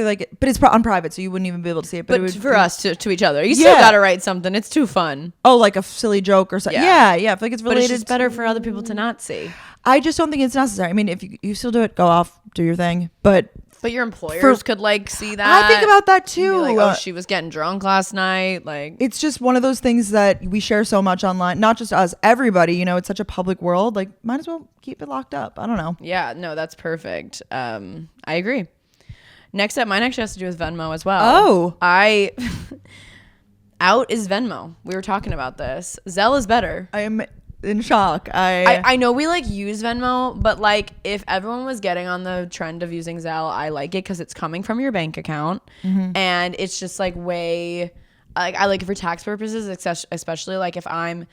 Speaker 2: like, but it's on private, so you wouldn't even be able to see it.
Speaker 1: but
Speaker 2: it would
Speaker 1: for us to each other, you still
Speaker 2: Yeah.
Speaker 1: gotta write something. It's too fun.
Speaker 2: oh, like a silly joke or something.
Speaker 1: Yeah.
Speaker 2: Yeah, I feel like it's
Speaker 1: But
Speaker 2: related.
Speaker 1: it's just better for other people to not see.
Speaker 2: I just don't think it's necessary. I mean, if you still do it, go off, do your thing. But
Speaker 1: But your employers could like see that.
Speaker 2: I think about that
Speaker 1: Be
Speaker 2: too.
Speaker 1: like, oh, she was getting drunk last night. Like,
Speaker 2: It's just one of those things that we share so much online. Not just us, everybody. You know, it's such a public world. Like, might as well keep it locked up. I don't know.
Speaker 1: yeah, no, that's perfect. I agree. Next up, mine actually has to do with Venmo as well.
Speaker 2: Oh.
Speaker 1: I out is Venmo. We were talking about this. Zelle is better.
Speaker 2: I am in shock.
Speaker 1: I know we like use Venmo, but like if everyone was getting on the trend of using Zelle, I like it because it's coming from your bank account, and it's just like way like I like it for tax purposes, especially like if I'm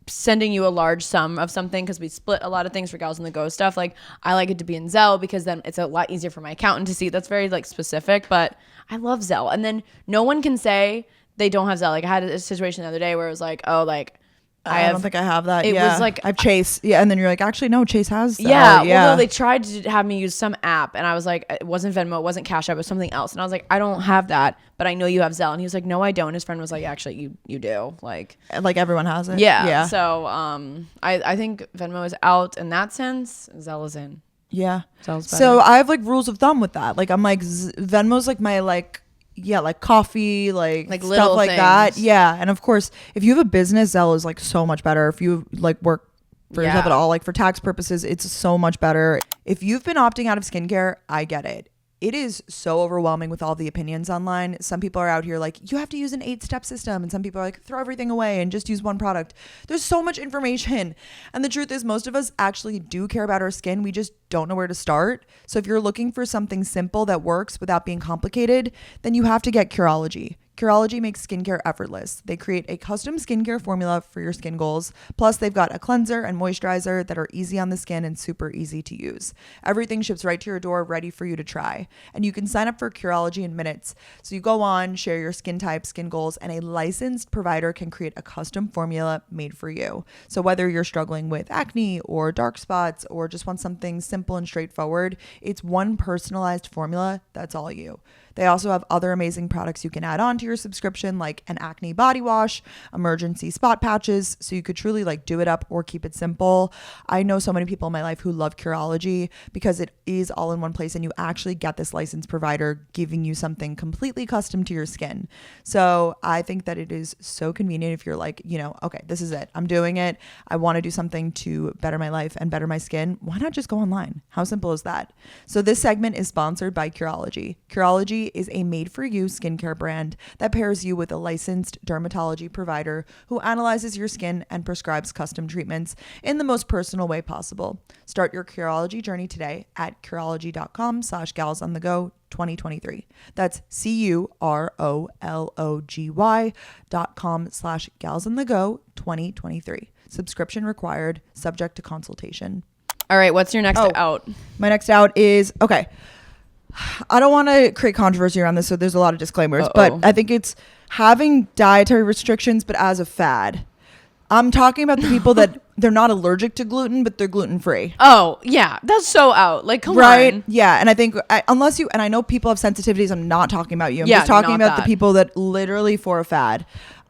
Speaker 1: sending you a large sum of something because we split a lot of things for Gals on the Go stuff. Like I like it to be in Zelle because then it's a lot easier for my accountant to see. That's very like specific, but I love Zelle. And then no one can say they don't have Zelle. Like I had a situation the other day where it was like, oh, like
Speaker 2: I don't think I have that.
Speaker 1: it
Speaker 2: yeah.
Speaker 1: was like-
Speaker 2: I've Chase. Yeah, and then you're like, actually, no, Chase has. That.
Speaker 1: yeah,
Speaker 2: yeah.
Speaker 1: well, no, they tried to have me use some app, and I was like, it wasn't Venmo, it wasn't Cash App, it was something else, and I was like, I don't have that, but I know you have Zelle, and he was like, no, I don't. His friend was like, actually, you do, like,
Speaker 2: Like everyone has it.
Speaker 1: yeah,
Speaker 2: Yeah.
Speaker 1: So, I think Venmo is out in that sense. Zelle is in.
Speaker 2: Yeah.
Speaker 1: Zelle's better.
Speaker 2: So I have like rules of thumb with that. Like I'm like Venmo's like my like like coffee, like
Speaker 1: Like
Speaker 2: stuff
Speaker 1: little
Speaker 2: like that.
Speaker 1: things.
Speaker 2: Yeah. And of course, if you have a business, Zelle is like so much better. If you like work for yourself
Speaker 1: Yeah.
Speaker 2: at all, like for tax purposes, it's so much better. If you've been opting out of skincare, I get it. It is so overwhelming with all the opinions online. Some people are out here like, you have to use an 8-step system. And some people are like, throw everything away and just use one product. There's so much information. And the truth is, most of us actually do care about our skin. We just don't know where to start. So if you're looking for something simple that works without being complicated, then you have to get Curology. Curology makes skincare effortless. They create a custom skincare formula for your skin goals. Plus, they've got a cleanser and moisturizer that are easy on the skin and super easy to use. Everything ships right to your door, ready for you to try. And you can sign up for Curology in minutes. So you go on, share your skin type, skin goals, and a licensed provider can create a custom formula made for you. So whether you're struggling with acne or dark spots or just want something simple and straightforward, it's one personalized formula that's all you. They also have other amazing products you can add on to your subscription, like an acne body wash, emergency spot patches, so you could truly like do it up or keep it simple. I know so many people in my life who love Curology because it is all in one place and you actually get this licensed provider giving you something completely custom to your skin. So I think that it is so convenient if you're like, you know, okay, this is it. I'm doing it. I want to do something to better my life and better my skin. Why not just go online? How simple is that? So this segment is sponsored by Curology. Curology is a made-for-you skincare brand that pairs you with a licensed dermatology provider who analyzes your skin and prescribes custom treatments in the most personal way possible. Start your Curology journey today at Curology.com/galsonthego 2023. That's CUROLOGY.com/galsonthego 2023. Subscription required, subject to consultation.
Speaker 1: All right, what's your next
Speaker 2: Oh.
Speaker 1: out?
Speaker 2: My next out is, okay, I don't want to create controversy around this, so there's a lot of disclaimers, but I think it's having dietary restrictions, but as a fad. I'm talking about the people that they're not allergic to gluten, but they're gluten free.
Speaker 1: Oh yeah, that's so out. Like, come
Speaker 2: Right?
Speaker 1: on.
Speaker 2: Yeah, and I think unless you, and I know people have sensitivities. I'm not talking about you. I'm
Speaker 1: Yeah,
Speaker 2: just talking
Speaker 1: not
Speaker 2: about the
Speaker 1: that.
Speaker 2: people that literally for a fad.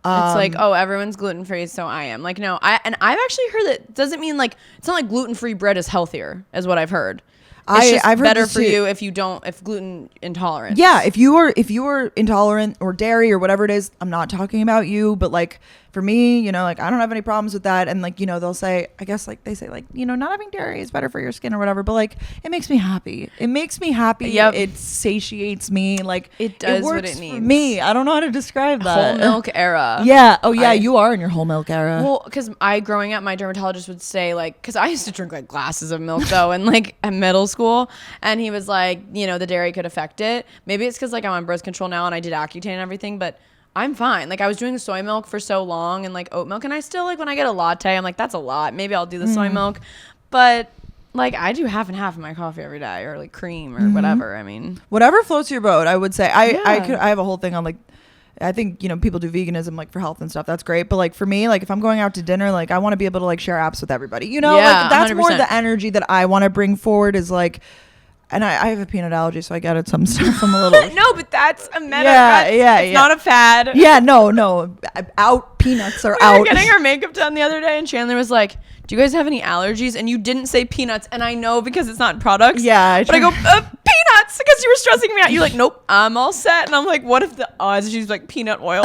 Speaker 1: It's like, oh, everyone's gluten free, so I am. Like, no, I've actually heard that doesn't mean like it's not like gluten free bread is healthier, is what I've heard. It's just
Speaker 2: I've heard
Speaker 1: better
Speaker 2: this
Speaker 1: for
Speaker 2: too.
Speaker 1: you if gluten intolerant.
Speaker 2: Yeah, if you are intolerant or dairy or whatever it is, I'm not talking about you, but like for me, you know, like I don't have any problems with that. And like, you know, they'll say, I guess like they say like, you know, not having dairy is better for your skin or whatever, but like it makes me happy. It makes me happy.
Speaker 1: Yep.
Speaker 2: It satiates me. Like
Speaker 1: It does
Speaker 2: works
Speaker 1: what it
Speaker 2: for
Speaker 1: needs.
Speaker 2: me. I don't know how to describe that.
Speaker 1: Whole milk era.
Speaker 2: Yeah. Oh yeah, you are in your whole milk era.
Speaker 1: Well, because growing up, my dermatologist would say like, because I used to drink like glasses of milk though, and like at middle school, and he was like, you know, the dairy could affect it. Maybe it's because like I'm on birth control now and I did Accutane and everything, but I'm fine. Like I was doing soy milk for so long and like oat milk, and I still like when I get a latte, I'm like, that's a lot. Maybe I'll do the soy milk, but like I do half and half in my coffee every day, or like cream or whatever. I mean,
Speaker 2: whatever floats your boat, I would say. I
Speaker 1: Yeah.
Speaker 2: have a whole thing on like, I think, you know, people do veganism like for health and stuff. That's great. But like for me, like if I'm going out to dinner, like I want to be able to like share apps with everybody, you know,
Speaker 1: Yeah,
Speaker 2: like that's more
Speaker 1: 100%.
Speaker 2: the energy that I want to bring forward is like, and I have a peanut allergy, so I get it some stuff. I'm a little,
Speaker 1: no, but that's a meta.
Speaker 2: Yeah,
Speaker 1: It's not a fad.
Speaker 2: yeah, no, out peanuts are
Speaker 1: We
Speaker 2: out.
Speaker 1: were getting our makeup done the other day, and Chandler was like, do you guys have any allergies? And you didn't say peanuts, and I know because it's not products.
Speaker 2: Yeah,
Speaker 1: but I go, peanuts, because you were stressing me out. You're like, nope, I'm all set. And I'm like, what if the odds? She's like, peanut oil.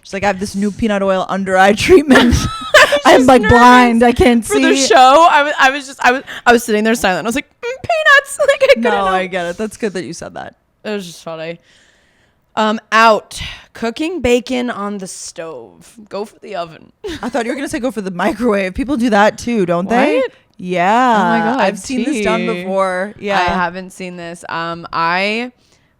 Speaker 2: She's like, I have this new peanut oil under eye treatment. I'm
Speaker 1: just
Speaker 2: like
Speaker 1: nervous
Speaker 2: blind. I can't
Speaker 1: For
Speaker 2: see.
Speaker 1: the show, I was sitting there silent. I was like, peanuts. Like I couldn't
Speaker 2: No,
Speaker 1: know.
Speaker 2: I get it. That's good that you said that.
Speaker 1: It was just funny. Out cooking bacon on the stove. Go for the oven.
Speaker 2: I thought you were gonna say go for the microwave. People do that too, don't they?
Speaker 1: What?
Speaker 2: Yeah.
Speaker 1: Oh my God,
Speaker 2: I've seen this done
Speaker 1: tea.
Speaker 2: before. Yeah.
Speaker 1: I haven't seen this. I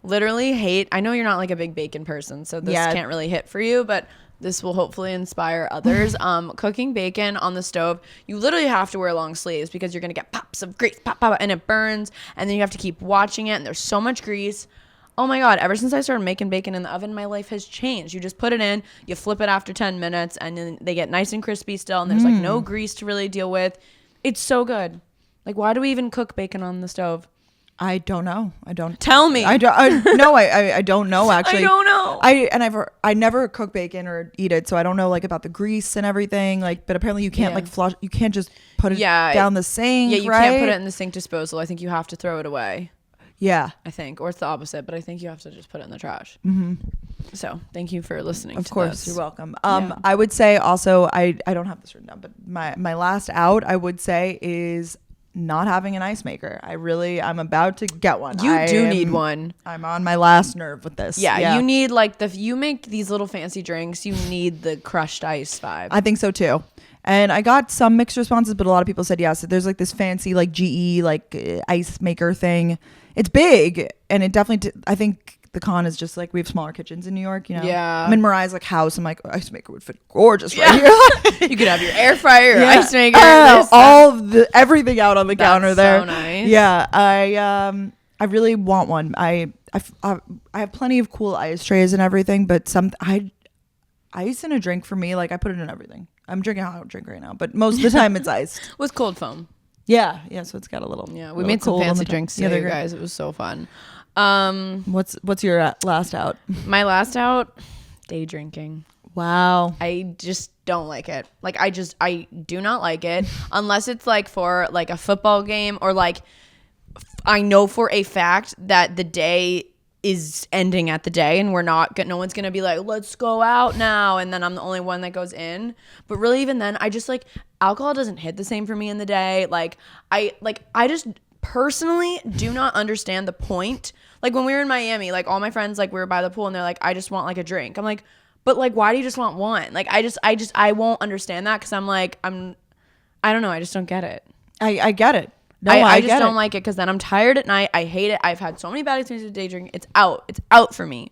Speaker 1: literally hate. I know you're not like a big bacon person, so this
Speaker 2: Yeah.
Speaker 1: can't really hit for you, but this will hopefully inspire others. Cooking bacon on the stove, you literally have to wear long sleeves because you're gonna get pops of grease, pop, pop, and it burns, and then you have to keep watching it, and there's so much grease. Oh my God, ever since I started making bacon in the oven, my life has changed. You just put it in, you flip it after 10 minutes, and then they get nice and crispy still, and there's like no grease to really deal with. It's so good. Like, why do we even cook bacon on the stove?
Speaker 2: I don't know. I don't
Speaker 1: Tell me.
Speaker 2: I don't. I don't know actually.
Speaker 1: I don't know.
Speaker 2: I never cook bacon or eat it, so I don't know like about the grease and everything. Like, but apparently you can't
Speaker 1: Yeah.
Speaker 2: like flush. You can't just put it
Speaker 1: Yeah,
Speaker 2: down the sink.
Speaker 1: Yeah, you
Speaker 2: right?
Speaker 1: can't put it in the sink disposal. I think you have to throw it away.
Speaker 2: Yeah.
Speaker 1: I think, or it's the opposite, but I think you have to just put it in the trash. Mm-hmm. So thank you for listening.
Speaker 2: Of
Speaker 1: to
Speaker 2: course,
Speaker 1: this.
Speaker 2: you're welcome.
Speaker 1: Yeah.
Speaker 2: I would say also I don't have this written down, but my last out I would say is not having an ice maker. I'm about to get one.
Speaker 1: You do need one.
Speaker 2: I'm on my last nerve with this.
Speaker 1: Yeah, you need like you make these little fancy drinks. You need the crushed ice vibe.
Speaker 2: I think so too. And I got some mixed responses, but a lot of people said yes. There's like this fancy like GE like ice maker thing. It's big, and it definitely. I think the con is just like we have smaller kitchens in New York. You know.
Speaker 1: Yeah.
Speaker 2: I'm in Mariah's like house. I'm like ice maker would fit gorgeous right here.
Speaker 1: You could have your air fryer, your
Speaker 2: Yeah.
Speaker 1: ice maker,
Speaker 2: All of the everything out on the counter there.
Speaker 1: so nice.
Speaker 2: Yeah, I really want one. I have plenty of cool ice trays and everything, but ice in a drink for me, like I put it in everything. I'm drinking a hot drink right now, but most of the time it's iced.
Speaker 1: with cold foam.
Speaker 2: Yeah, so it's got a little.
Speaker 1: Yeah, we
Speaker 2: little
Speaker 1: made some
Speaker 2: cold on
Speaker 1: fancy
Speaker 2: the top.
Speaker 1: drinks
Speaker 2: Yeah,
Speaker 1: today,
Speaker 2: they're
Speaker 1: you
Speaker 2: great.
Speaker 1: guys. It was so fun.
Speaker 2: What's your last out?
Speaker 1: My last out, day drinking.
Speaker 2: Wow.
Speaker 1: I just don't like it. Like I do not like it unless it's like for like a football game or like I know for a fact that the day is ending at the day and no one's gonna be like, let's go out now, and then I'm the only one that goes in. But really even then I just like alcohol doesn't hit the same for me in the day. I just personally do not understand the point. Like when we were in Miami, like all my friends, like we were by the pool and they're like, I just want like a drink. I'm like, but like why do you just want one? Like I won't understand that because I'm like I don't know, I just don't get it.
Speaker 2: I get it. No,
Speaker 1: I just
Speaker 2: get
Speaker 1: don't
Speaker 2: it.
Speaker 1: like it because then I'm tired at night. I hate it. I've had so many bad experiences with day drinking. It's out for me.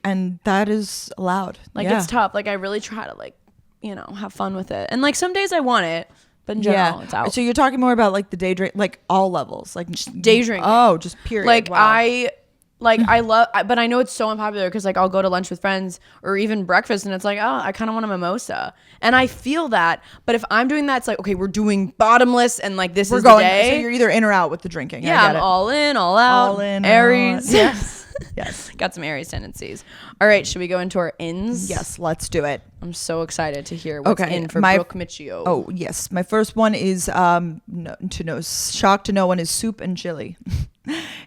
Speaker 2: And that is allowed.
Speaker 1: Like
Speaker 2: Yeah.
Speaker 1: it's tough. Like I really try to like, have fun with it. And like some days I want it, but in general it's out.
Speaker 2: So you're talking more about like the day drink, like all levels, like
Speaker 1: day drinking.
Speaker 2: Oh, just period.
Speaker 1: Like
Speaker 2: Wow.
Speaker 1: Like but I know it's so unpopular because like I'll go to lunch with friends or even breakfast and it's like, oh, I kind of want a mimosa. And I feel that. But if I'm doing that, it's like, okay, we're doing bottomless and like this is the day.
Speaker 2: So you're either in or out with the drinking.
Speaker 1: Yeah, I'm all in, all out.
Speaker 2: All in,
Speaker 1: Aries.
Speaker 2: Yes. Yes.
Speaker 1: Got some Aries tendencies. All right, should we go into our ins?
Speaker 2: Yes, let's do it.
Speaker 1: I'm so excited to hear what's in for Brooke Miccio.
Speaker 2: Oh, yes. My first one is shock to no one is soup and chili.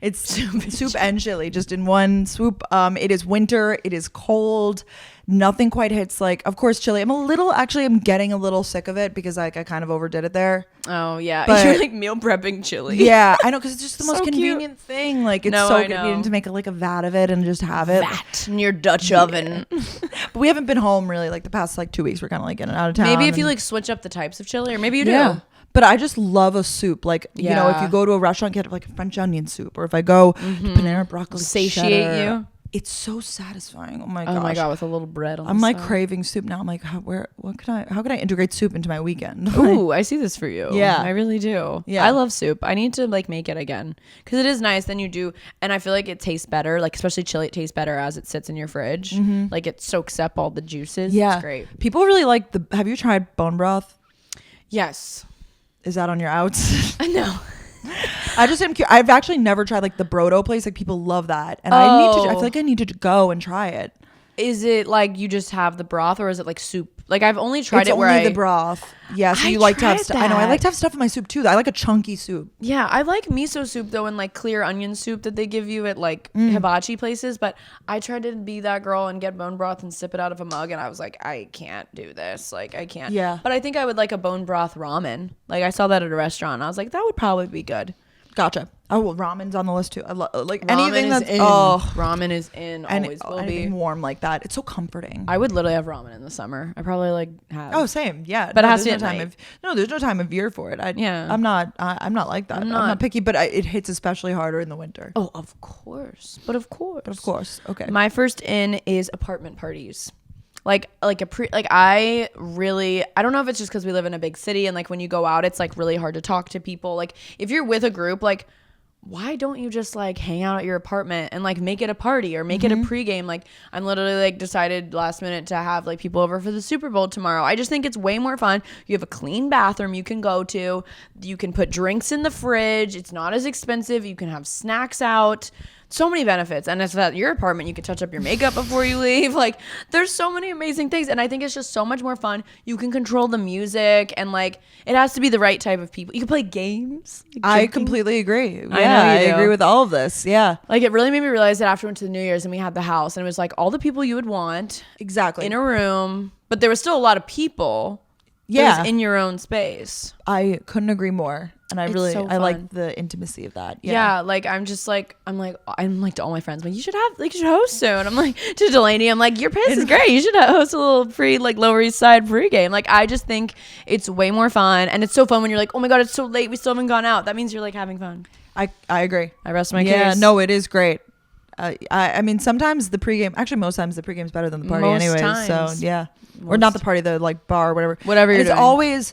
Speaker 2: It's soup and chili just in one swoop. It is winter. It is cold. Nothing quite hits like, of course, chili. I'm getting a little sick of it because like I kind of overdid it there.
Speaker 1: Oh yeah,
Speaker 2: but,
Speaker 1: you're like meal prepping chili.
Speaker 2: Yeah, I know, because it's just the most
Speaker 1: So
Speaker 2: convenient thing. Like it's so convenient to make like a vat of it and just have it.
Speaker 1: Vat in your Dutch oven.
Speaker 2: But we haven't been home really like the past like 2 weeks. We're kind of like in and out of town.
Speaker 1: Maybe if you like switch up the types of chili, or maybe you do.
Speaker 2: Yeah. But I just love a soup. Like, you know, if you go to a restaurant, get like a French onion soup, or if I go to Panera broccoli
Speaker 1: satiate
Speaker 2: cheddar,
Speaker 1: you.
Speaker 2: It's so satisfying. Oh my gosh.
Speaker 1: Oh my god, with a little bread on
Speaker 2: I'm
Speaker 1: the
Speaker 2: like
Speaker 1: side.
Speaker 2: craving soup now. I'm like, how can I integrate soup into my weekend?
Speaker 1: Ooh, I see this for you.
Speaker 2: Yeah.
Speaker 1: I really do.
Speaker 2: Yeah.
Speaker 1: I love soup. I need to like make it again because it is nice. Then you do, and I feel like it tastes better. Like especially chili, it tastes better as it sits in your fridge. Like it soaks up all the juices.
Speaker 2: Yeah.
Speaker 1: It's great.
Speaker 2: People really like have you tried bone broth?
Speaker 1: Yes.
Speaker 2: Is that on your outs?
Speaker 1: I know.
Speaker 2: I just am curious. I've actually never tried like the Brodo place. Like people love that. And I feel like I need to go and try it.
Speaker 1: Is it like you just have the broth, or is it like soup? Like I've only tried
Speaker 2: It's
Speaker 1: it where
Speaker 2: only the broth. Yeah, so you like to have stuff. I know. I like to have stuff in my soup too. I like a chunky soup.
Speaker 1: Yeah, I like miso soup though, and like clear onion soup that they give you at like hibachi places. But I tried to be that girl and get bone broth and sip it out of a mug, and I was like, I can't do this. Like I can't.
Speaker 2: Yeah.
Speaker 1: But I think I would like a bone broth ramen. Like I saw that at a restaurant. And I was like, that would probably be good.
Speaker 2: Gotcha. Oh, well, ramen's on the list too. I love like
Speaker 1: Ramen
Speaker 2: anything
Speaker 1: is
Speaker 2: that's
Speaker 1: in. Ramen is in. Always will
Speaker 2: anything
Speaker 1: be.
Speaker 2: warm like that. It's so comforting.
Speaker 1: I would literally have ramen in the summer. I probably like have.
Speaker 2: Oh, same. Yeah.
Speaker 1: But it has to be
Speaker 2: there's
Speaker 1: at
Speaker 2: no time
Speaker 1: night.
Speaker 2: there's no time of year for it. I'm not like that. I'm not picky, but it hits especially harder in the winter.
Speaker 1: Oh, of course. But of course.
Speaker 2: Okay.
Speaker 1: My first in is apartment parties. I don't know if it's just because we live in a big city and like when you go out, it's like really hard to talk to people. Like if you're with a group, like why don't you just like hang out at your apartment and like make it a party or make it a pregame? Like I'm literally like decided last minute to have like people over for the Super Bowl tomorrow. I just think it's way more fun. You have a clean bathroom you can go to. You can put drinks in the fridge. It's not as expensive. You can have snacks out. So many benefits. And it's at your apartment, you can touch up your makeup before you leave. Like there's so many amazing things. And I think it's just so much more fun. You can control the music and like it has to be the right type of people. You can play games. Like
Speaker 2: I completely agree. Yeah,
Speaker 1: I
Speaker 2: agree with all of this. Yeah.
Speaker 1: Like it really made me realize that after we went to the New Year's and we had the house and it was like all the people you would want
Speaker 2: Exactly.
Speaker 1: in a room, but there was still a lot of people.
Speaker 2: Yeah.
Speaker 1: It was in your own space.
Speaker 2: I couldn't agree more. And I
Speaker 1: so
Speaker 2: like
Speaker 1: fun.
Speaker 2: the intimacy of that.
Speaker 1: Yeah, like I'm like to all my friends, like you should host soon. I'm like to Delaney, I'm like your place is great. You should host a little free like Lower East Side pregame. Like I just think it's way more fun, and it's so fun when you're like, oh my god, it's so late, we still haven't gone out. That means you're like having fun.
Speaker 2: I agree.
Speaker 1: I rest my
Speaker 2: Yeah,
Speaker 1: case.
Speaker 2: no, it is great. I mean, sometimes the pregame, actually most times the pregame's better than the party anyways. So yeah, or not the party, the like bar, whatever
Speaker 1: you're doing.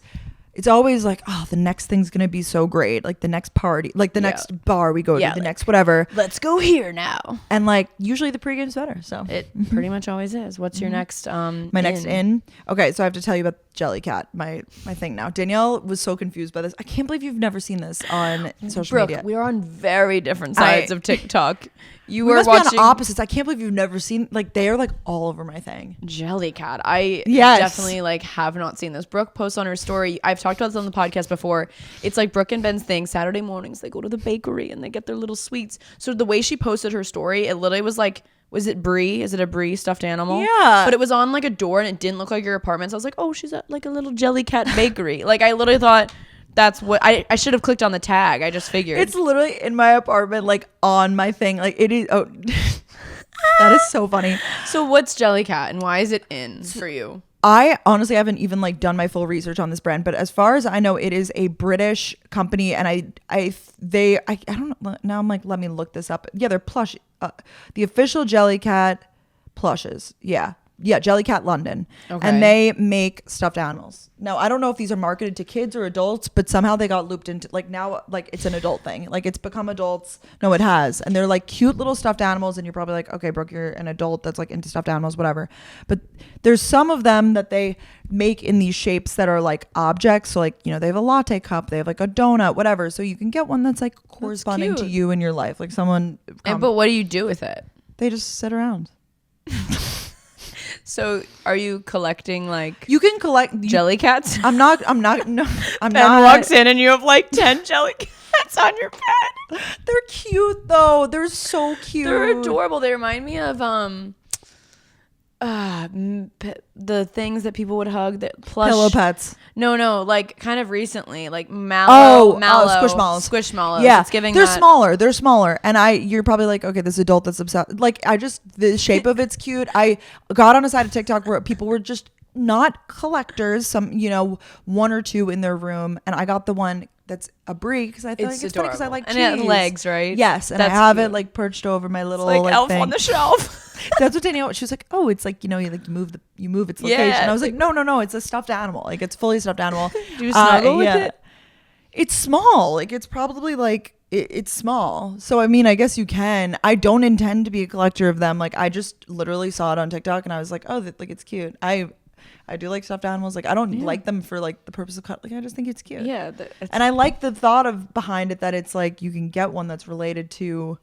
Speaker 2: It's always like, oh, the next thing's gonna be so great, like the next party, like the next bar we go to, the next whatever.
Speaker 1: Let's go here now.
Speaker 2: And like usually the pregame's better. So
Speaker 1: it pretty much always is. What's your next
Speaker 2: my next in? Okay, so I have to tell you about Jellycat, my thing now. Danielle was so confused by this. I can't believe you've never seen this on social
Speaker 1: Brooke,
Speaker 2: media.
Speaker 1: we are on very different sides of TikTok.
Speaker 2: We must be on opposites. I can't believe you've never seen, like, they are like all over my thing.
Speaker 1: Jellycat. I definitely like have not seen this. Brooke posts on her story. I've talked about this on the podcast before. It's like Brooke and Ben's thing. Saturday mornings they go to the bakery and they get their little sweets. So the way she posted her story, it literally was like, was it Brie? Is it a Brie stuffed animal?
Speaker 2: Yeah.
Speaker 1: But it was on like a door and it didn't look like your apartment. So I was like, oh, she's at like a little Jellycat bakery. Like I literally thought that's what I should have clicked on the tag. I just figured.
Speaker 2: It's literally in my apartment, like on my thing. Like it is. Oh, that is so funny.
Speaker 1: So what's Jellycat and why is it in for you?
Speaker 2: I honestly haven't even like done my full research on this brand, but as far as I know, it is a British company, and I don't know. Now I'm like, let me look this up. Yeah, they're plush. The official Jellycat plushes. Yeah. Jellycat London.
Speaker 1: Okay.
Speaker 2: And they make stuffed animals. Now, I don't know if these are marketed to kids or adults, but somehow they got looped into, like, now, like, it's an adult thing. Like, it's become adults. No, it has. And they're like cute little stuffed animals, and you're probably like, okay, Brooke, you're an adult that's like into stuffed animals, whatever. But there's some of them that they make in these shapes that are like objects. So, like, you know, they have a latte cup, they have like a donut, whatever. So you can get one that's like corresponding to you in your life. Like someone
Speaker 1: but what do you do with it?
Speaker 2: they just sit around.
Speaker 1: So are you collecting like
Speaker 2: You can collect
Speaker 1: Jellycats?
Speaker 2: I'm not no, I'm
Speaker 1: Ben
Speaker 2: not.
Speaker 1: walks in and you have like 10 Jellycats on your bed.
Speaker 2: They're cute though. They're so cute.
Speaker 1: They're adorable. They remind me of the things that people would hug, that plush
Speaker 2: Pillow pets.
Speaker 1: No, like kind of recently, like mallow,
Speaker 2: Squishmallows.
Speaker 1: Squishmallows.
Speaker 2: Yeah,
Speaker 1: it's giving
Speaker 2: they're
Speaker 1: that.
Speaker 2: smaller. They're smaller, and you're probably like, okay, this adult that's obsessed. Like, the shape of it's cute. I got on a side of TikTok where people were just not collectors. Some, you know, one or two in their room, and I got the one that's a brie because I feel like it's funny because I like cheese.
Speaker 1: And it has legs, right?
Speaker 2: Yes, and
Speaker 1: That's
Speaker 2: I have
Speaker 1: cute.
Speaker 2: it like perched over my little
Speaker 1: It's like Elf
Speaker 2: thing.
Speaker 1: on the Shelf.
Speaker 2: That's what Danielle. She was like, "Oh, it's like, you know, you move its location."
Speaker 1: Yeah,
Speaker 2: and I was
Speaker 1: it's
Speaker 2: like, "No, it's a stuffed animal. Like, it's fully stuffed animal."
Speaker 1: Do you snuggle with it?
Speaker 2: It's small. Like, it's probably like it's small. So I mean, I guess you can. I don't intend to be a collector of them. Like, I just literally saw it on TikTok and I was like, "Oh, like it's cute." I do like stuffed animals. Like, I don't like them for like the purpose of cut. Like, I just think it's cute.
Speaker 1: Yeah,
Speaker 2: and I like the thought of behind it that it's like you can get one that's related to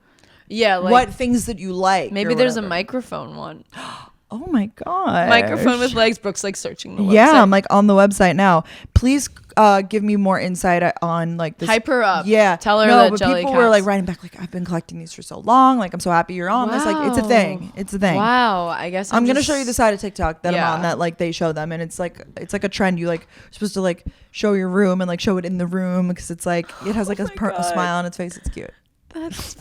Speaker 1: like
Speaker 2: what things that you like.
Speaker 1: maybe there's a microphone one.
Speaker 2: Oh my god!
Speaker 1: Microphone with legs. Brooke's like searching the website.
Speaker 2: Yeah, I'm like on the website now. Please give me more insight on like this.
Speaker 1: Hype her up.
Speaker 2: Yeah,
Speaker 1: tell her
Speaker 2: no,
Speaker 1: that
Speaker 2: but
Speaker 1: Jellycats.
Speaker 2: people were like writing back like, I've been collecting these for so long. Like, I'm so happy you're on this. Like, it's a thing. It's a thing.
Speaker 1: Wow. I guess
Speaker 2: I'm gonna show you the side of TikTok that
Speaker 1: Yeah.
Speaker 2: I'm on that like they show them, and it's like a trend. You like supposed to like show your room and like show it in the room because it's like it has like a smile on its face. It's cute.
Speaker 1: That's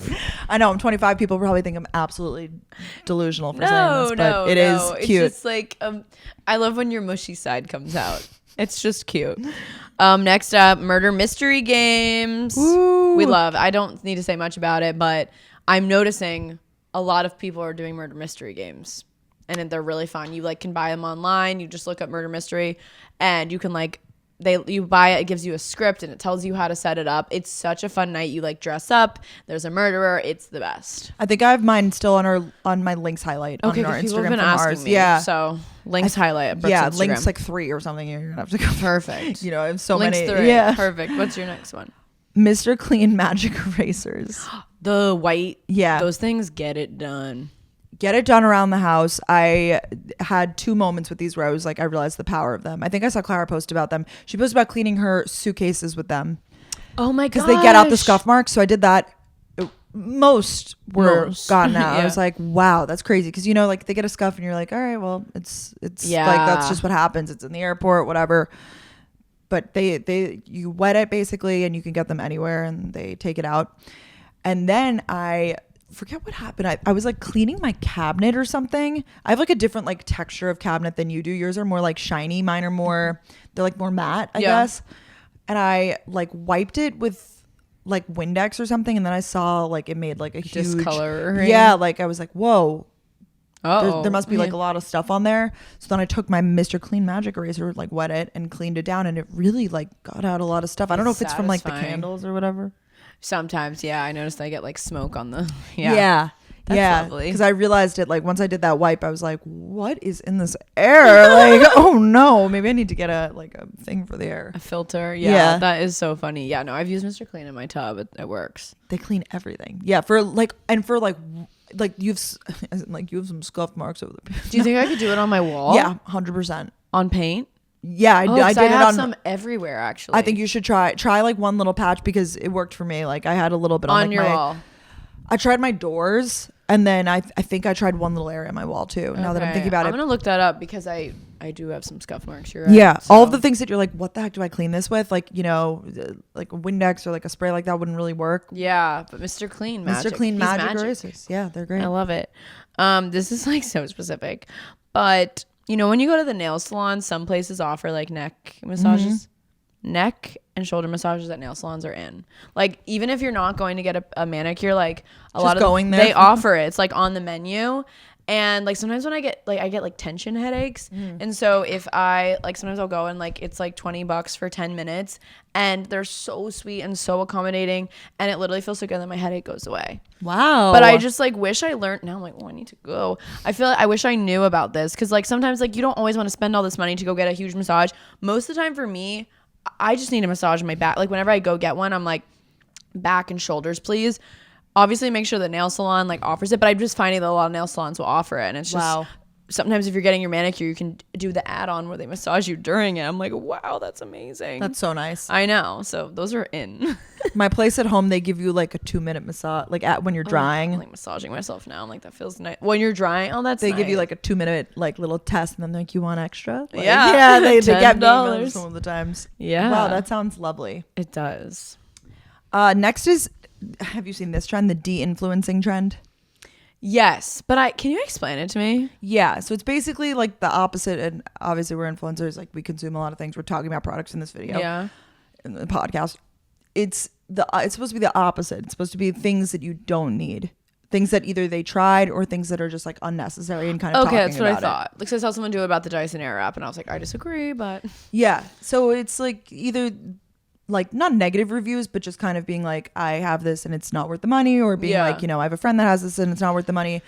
Speaker 2: I know I'm 25. People probably think I'm absolutely delusional for saying this, but it is cute.
Speaker 1: It's just like I love when your mushy side comes out. It's just cute. Next up, murder mystery games.
Speaker 2: Woo.
Speaker 1: We love. I don't need to say much about it, but I'm noticing a lot of people are doing murder mystery games, and they're really fun. You like can buy them online. You just look up murder mystery, and you can like. You buy it, it gives you a script and it tells you how to set it up. It's such a fun night. You like dress up, there's a murderer, it's the best.
Speaker 2: I think I have mine still on my links highlight on our
Speaker 1: people
Speaker 2: Instagram
Speaker 1: have been
Speaker 2: from
Speaker 1: asking
Speaker 2: ours.
Speaker 1: me.
Speaker 2: Yeah.
Speaker 1: So links highlight at Brooke's
Speaker 2: Yeah,
Speaker 1: Instagram.
Speaker 2: links like 3 or something. You're gonna have to go.
Speaker 1: Perfect.
Speaker 2: You know, I have so
Speaker 1: links
Speaker 2: many.
Speaker 1: 3.
Speaker 2: Yeah.
Speaker 1: Perfect. What's your next one?
Speaker 2: Mr. Clean magic erasers.
Speaker 1: The white.
Speaker 2: Yeah.
Speaker 1: Those things get it done.
Speaker 2: Get it done around the house. I had 2 moments with these where I was like, I realized the power of them. I think I saw Clara post about them. She posted about cleaning her suitcases with them.
Speaker 1: Oh my god.
Speaker 2: Because they get out the scuff marks. So I did that. Most were gotten out.
Speaker 1: Yeah.
Speaker 2: I was like, wow, that's crazy. Because, you know, like they get a scuff and you're like, all right, well, it's
Speaker 1: Yeah.
Speaker 2: like, that's just what happens. It's in the airport, whatever. But you wet it basically and you can get them anywhere and they take it out. And then I forget what happened. I was like cleaning my cabinet or something. I have like a different like texture of cabinet than you do. Yours are more like shiny. Mine are more, they're like more matte, I guess. And I like wiped it with like Windex or something. And then I saw like it made like a huge
Speaker 1: discoloring.
Speaker 2: Yeah. Like I was like, whoa.
Speaker 1: Oh,
Speaker 2: There must be like a lot of stuff on there. So then I took my Mr. Clean magic eraser, like wet it and cleaned it down. And it really like got out a lot of stuff. I don't know if it's from like the
Speaker 1: satisfying.
Speaker 2: candles or whatever.
Speaker 1: Sometimes, yeah. I noticed I get like smoke on the. Yeah.
Speaker 2: Yeah.
Speaker 1: That's lovely.
Speaker 2: Because I realized it like once I did that wipe, I was like, what is in this air? Like, oh no, maybe I need to get a thing for the air.
Speaker 1: A filter. Yeah. That is so funny. Yeah. No, I've used Mr. Clean in my tub. It works.
Speaker 2: They clean everything. Yeah. You have some scuff marks over the.
Speaker 1: Do you think I could do it on my wall?
Speaker 2: Yeah, 100%.
Speaker 1: On paint?
Speaker 2: Yeah, I did
Speaker 1: I
Speaker 2: it
Speaker 1: have
Speaker 2: on
Speaker 1: some everywhere actually.
Speaker 2: I think you should try like one little patch because it worked for me. Like I had a little bit
Speaker 1: on
Speaker 2: like,
Speaker 1: your wall.
Speaker 2: I tried my doors and then I think I tried one little area on my wall too. Now that I'm thinking about
Speaker 1: I'm
Speaker 2: it.
Speaker 1: gonna look that up because I do have some scuff marks. You're right.
Speaker 2: Yeah,
Speaker 1: So-
Speaker 2: all of the things that you're like, what the heck do I clean this with? Like, you know, like a Windex or like a spray like that wouldn't really work.
Speaker 1: Yeah, but Mr. Clean Magic.
Speaker 2: Mr. Clean
Speaker 1: He's
Speaker 2: magic erasers. Yeah, they're great.
Speaker 1: I love it. This is like so specific, but you know when you go to the nail salon, some places offer like neck massages. Neck and shoulder massages at nail salons are in. Like even if you're not going to get a manicure, like a lot of
Speaker 2: going there.
Speaker 1: they offer it. It's like on the menu. And like sometimes when I get like tension headaches, and so if I like sometimes I'll go and like it's like $20 for 10 minutes, and they're so sweet and so accommodating, and it literally feels so good that my headache goes away.
Speaker 2: Wow.
Speaker 1: But I just like wish I learned. Now I'm like, I need to go. I feel like I wish I knew about this, because like sometimes like you don't always want to spend all this money to go get a huge massage. Most of the time for me, I just need a massage in my back. Like whenever I go get one, I'm like, back and shoulders, please. Obviously make sure the nail salon like offers it, but I'm just finding that a lot of nail salons will offer it, and it's just sometimes if you're getting your manicure, you can do the add-on where they massage you during it. I'm like, wow, that's amazing.
Speaker 2: That's so nice.
Speaker 1: I know. So those are in.
Speaker 2: My place at home, they give you like a 2-minute massage, like when you're drying.
Speaker 1: I'm like massaging myself now. I'm like, that feels nice. When you're drying, that's
Speaker 2: they
Speaker 1: nice.
Speaker 2: give you like a 2-minute like little test, and then they're like, you want extra? Like,
Speaker 1: yeah,
Speaker 2: they get me
Speaker 1: $10
Speaker 2: some of the times.
Speaker 1: Yeah.
Speaker 2: Wow, that sounds lovely.
Speaker 1: It does.
Speaker 2: Next is, have you seen this trend, the de-influencing trend?
Speaker 1: Yes, but can you explain it to me?
Speaker 2: Yeah, so it's basically like the opposite, and obviously we're influencers, like we consume a lot of things. We're talking about products in this video, in the podcast. It's supposed to be the opposite. It's supposed to be things that you don't need, things that either they tried or things that are just like unnecessary and kind of
Speaker 1: okay. That's what I
Speaker 2: about
Speaker 1: thought. Like, so I saw someone do it about the Dyson Airwrap, and I was like, I disagree, but
Speaker 2: yeah. So it's like either like not negative reviews, but just kind of being like, I have this and it's not worth the money, or being like, I have a friend that has this and it's not worth the money.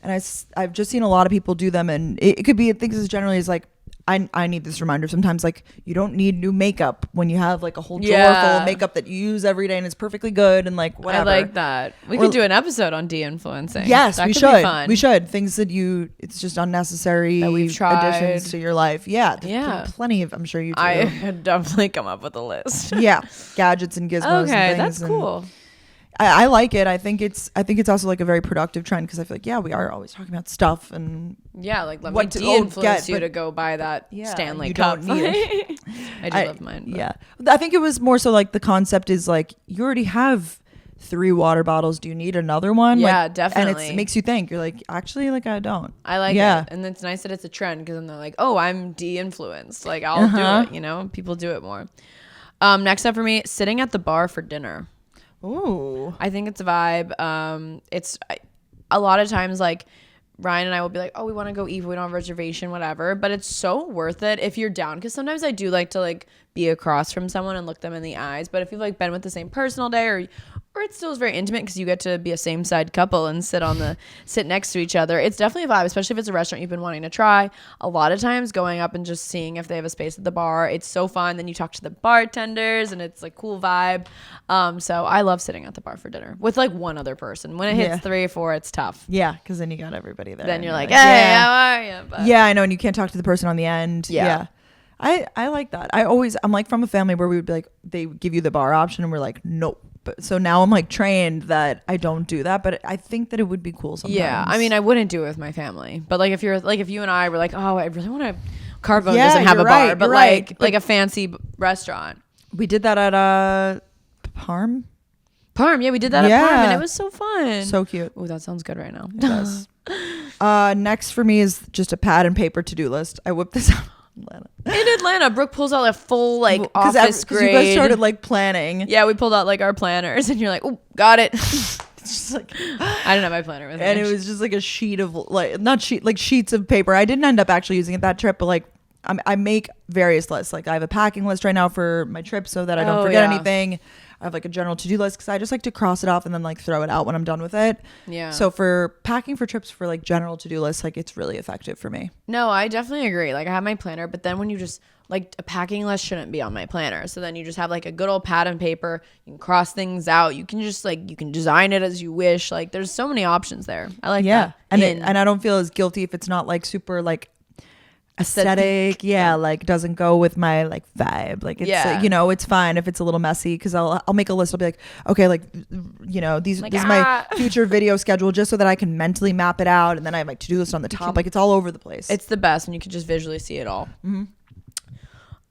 Speaker 2: And I've just seen a lot of people do them, and it could be things as generally as like, I need this reminder sometimes, like you don't need new makeup when you have like a whole drawer full of makeup that you use every day and it's perfectly good, and like whatever.
Speaker 1: I like that. We could do an episode on de-influencing.
Speaker 2: Yes,
Speaker 1: that
Speaker 2: we
Speaker 1: could
Speaker 2: should.
Speaker 1: Be fun.
Speaker 2: We should. Things that it's just unnecessary
Speaker 1: that we've tried.
Speaker 2: additions to your life. Yeah. Plenty of, I'm sure you do.
Speaker 1: I had definitely come up with a list.
Speaker 2: Yeah. Gadgets and gizmos.
Speaker 1: Okay,
Speaker 2: and things,
Speaker 1: that's cool.
Speaker 2: I like it. I think it's also like a very productive trend, because I feel like, we are always talking about stuff, and
Speaker 1: like let me de-influence you to go buy that Stanley cup.
Speaker 2: Don't need it.
Speaker 1: I love mine. But.
Speaker 2: Yeah, I think it was more so like the concept is like, you already have 3 water bottles. Do you need another one?
Speaker 1: Yeah,
Speaker 2: like,
Speaker 1: definitely.
Speaker 2: And it makes you think. You're like, actually, like I don't.
Speaker 1: I like it, and it's nice that it's a trend, because then they're like, oh, I'm de-influenced. Like I'll do it. People do it more. Next up for me, sitting at the bar for dinner.
Speaker 2: Ooh.
Speaker 1: I think it's a vibe. It's a lot of times like Ryan and I will be like, oh, we want to go eat, we don't have a reservation, whatever. But it's so worth it if you're down, because sometimes I do like to like be across from someone and look them in the eyes. But if you've like been with the same person all day, or it still is very intimate, because you get to be a same side couple and sit next to each other. It's definitely a vibe, especially if it's a restaurant you've been wanting to try. A lot of times going up and just seeing if they have a space at the bar, it's so fun. Then you talk to the bartenders, and it's like cool vibe. So I love sitting at the bar for dinner with like one other person. When it hits 3 or 4, it's tough.
Speaker 2: Yeah, because then you got everybody there.
Speaker 1: Then you're like, hey, how are you? But
Speaker 2: yeah, I know, and you can't talk to the person on the end. Yeah. I like that. I'm like from a family where we would be like, they give you the bar option, and we're like, nope. So now I'm like trained that I don't do that, but I think that it would be cool sometimes.
Speaker 1: Yeah, I mean, I wouldn't do it with my family, but like if you and I were like, oh, I really want to. Carvone doesn't have a bar, but like a fancy restaurant.
Speaker 2: We did that at Parm.
Speaker 1: Yeah, we did that at Parm, and it was so fun.
Speaker 2: So cute.
Speaker 1: Oh, that sounds good right now.
Speaker 2: It does. Next for me is just a pad and paper to-do list. I whipped this out.
Speaker 1: In Atlanta, Brooke pulls out a full like office grade.
Speaker 2: You guys started like planning.
Speaker 1: Yeah, we pulled out like our planners, and you're like, oh, got it. It's just like, I didn't have my planner with me.
Speaker 2: And it was just like a sheet of sheets of paper. I didn't end up actually using it that trip, but like I make various lists. Like I have a packing list right now for my trip, so that I don't forget anything. I have like a general to-do list, because I just like to cross it off and then like throw it out when I'm done with it.
Speaker 1: Yeah.
Speaker 2: So for packing for trips, for like general to-do lists, like it's really effective for me.
Speaker 1: No, I definitely agree. Like I have my planner, but then when you just like a packing list shouldn't be on my planner. So then you just have like a good old pad and paper. You can cross things out. You can just like, you can design it as you wish. Like there's so many options there. I like that.
Speaker 2: And I don't feel as guilty if it's not like super like aesthetic, like doesn't go with my like vibe, like it's it's fine if it's a little messy, because I'll make a list. I'll be like, okay, like this is my future video schedule, just so that I can mentally map it out, and then I have my to-do list on the top. Like it's all over the place.
Speaker 1: It's the best, and you can just visually see it all.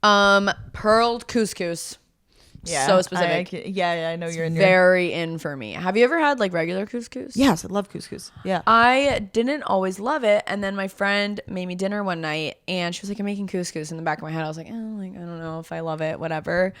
Speaker 1: Pearled couscous.
Speaker 2: Yeah,
Speaker 1: so specific.
Speaker 2: I know you're in
Speaker 1: very in for me. Have you ever had like regular couscous?
Speaker 2: Yes, I love couscous. Yeah,
Speaker 1: I didn't always love it, and then my friend made me dinner one night, and she was like, "I'm making couscous." In the back of my head, I was like, I don't know if I love it, whatever.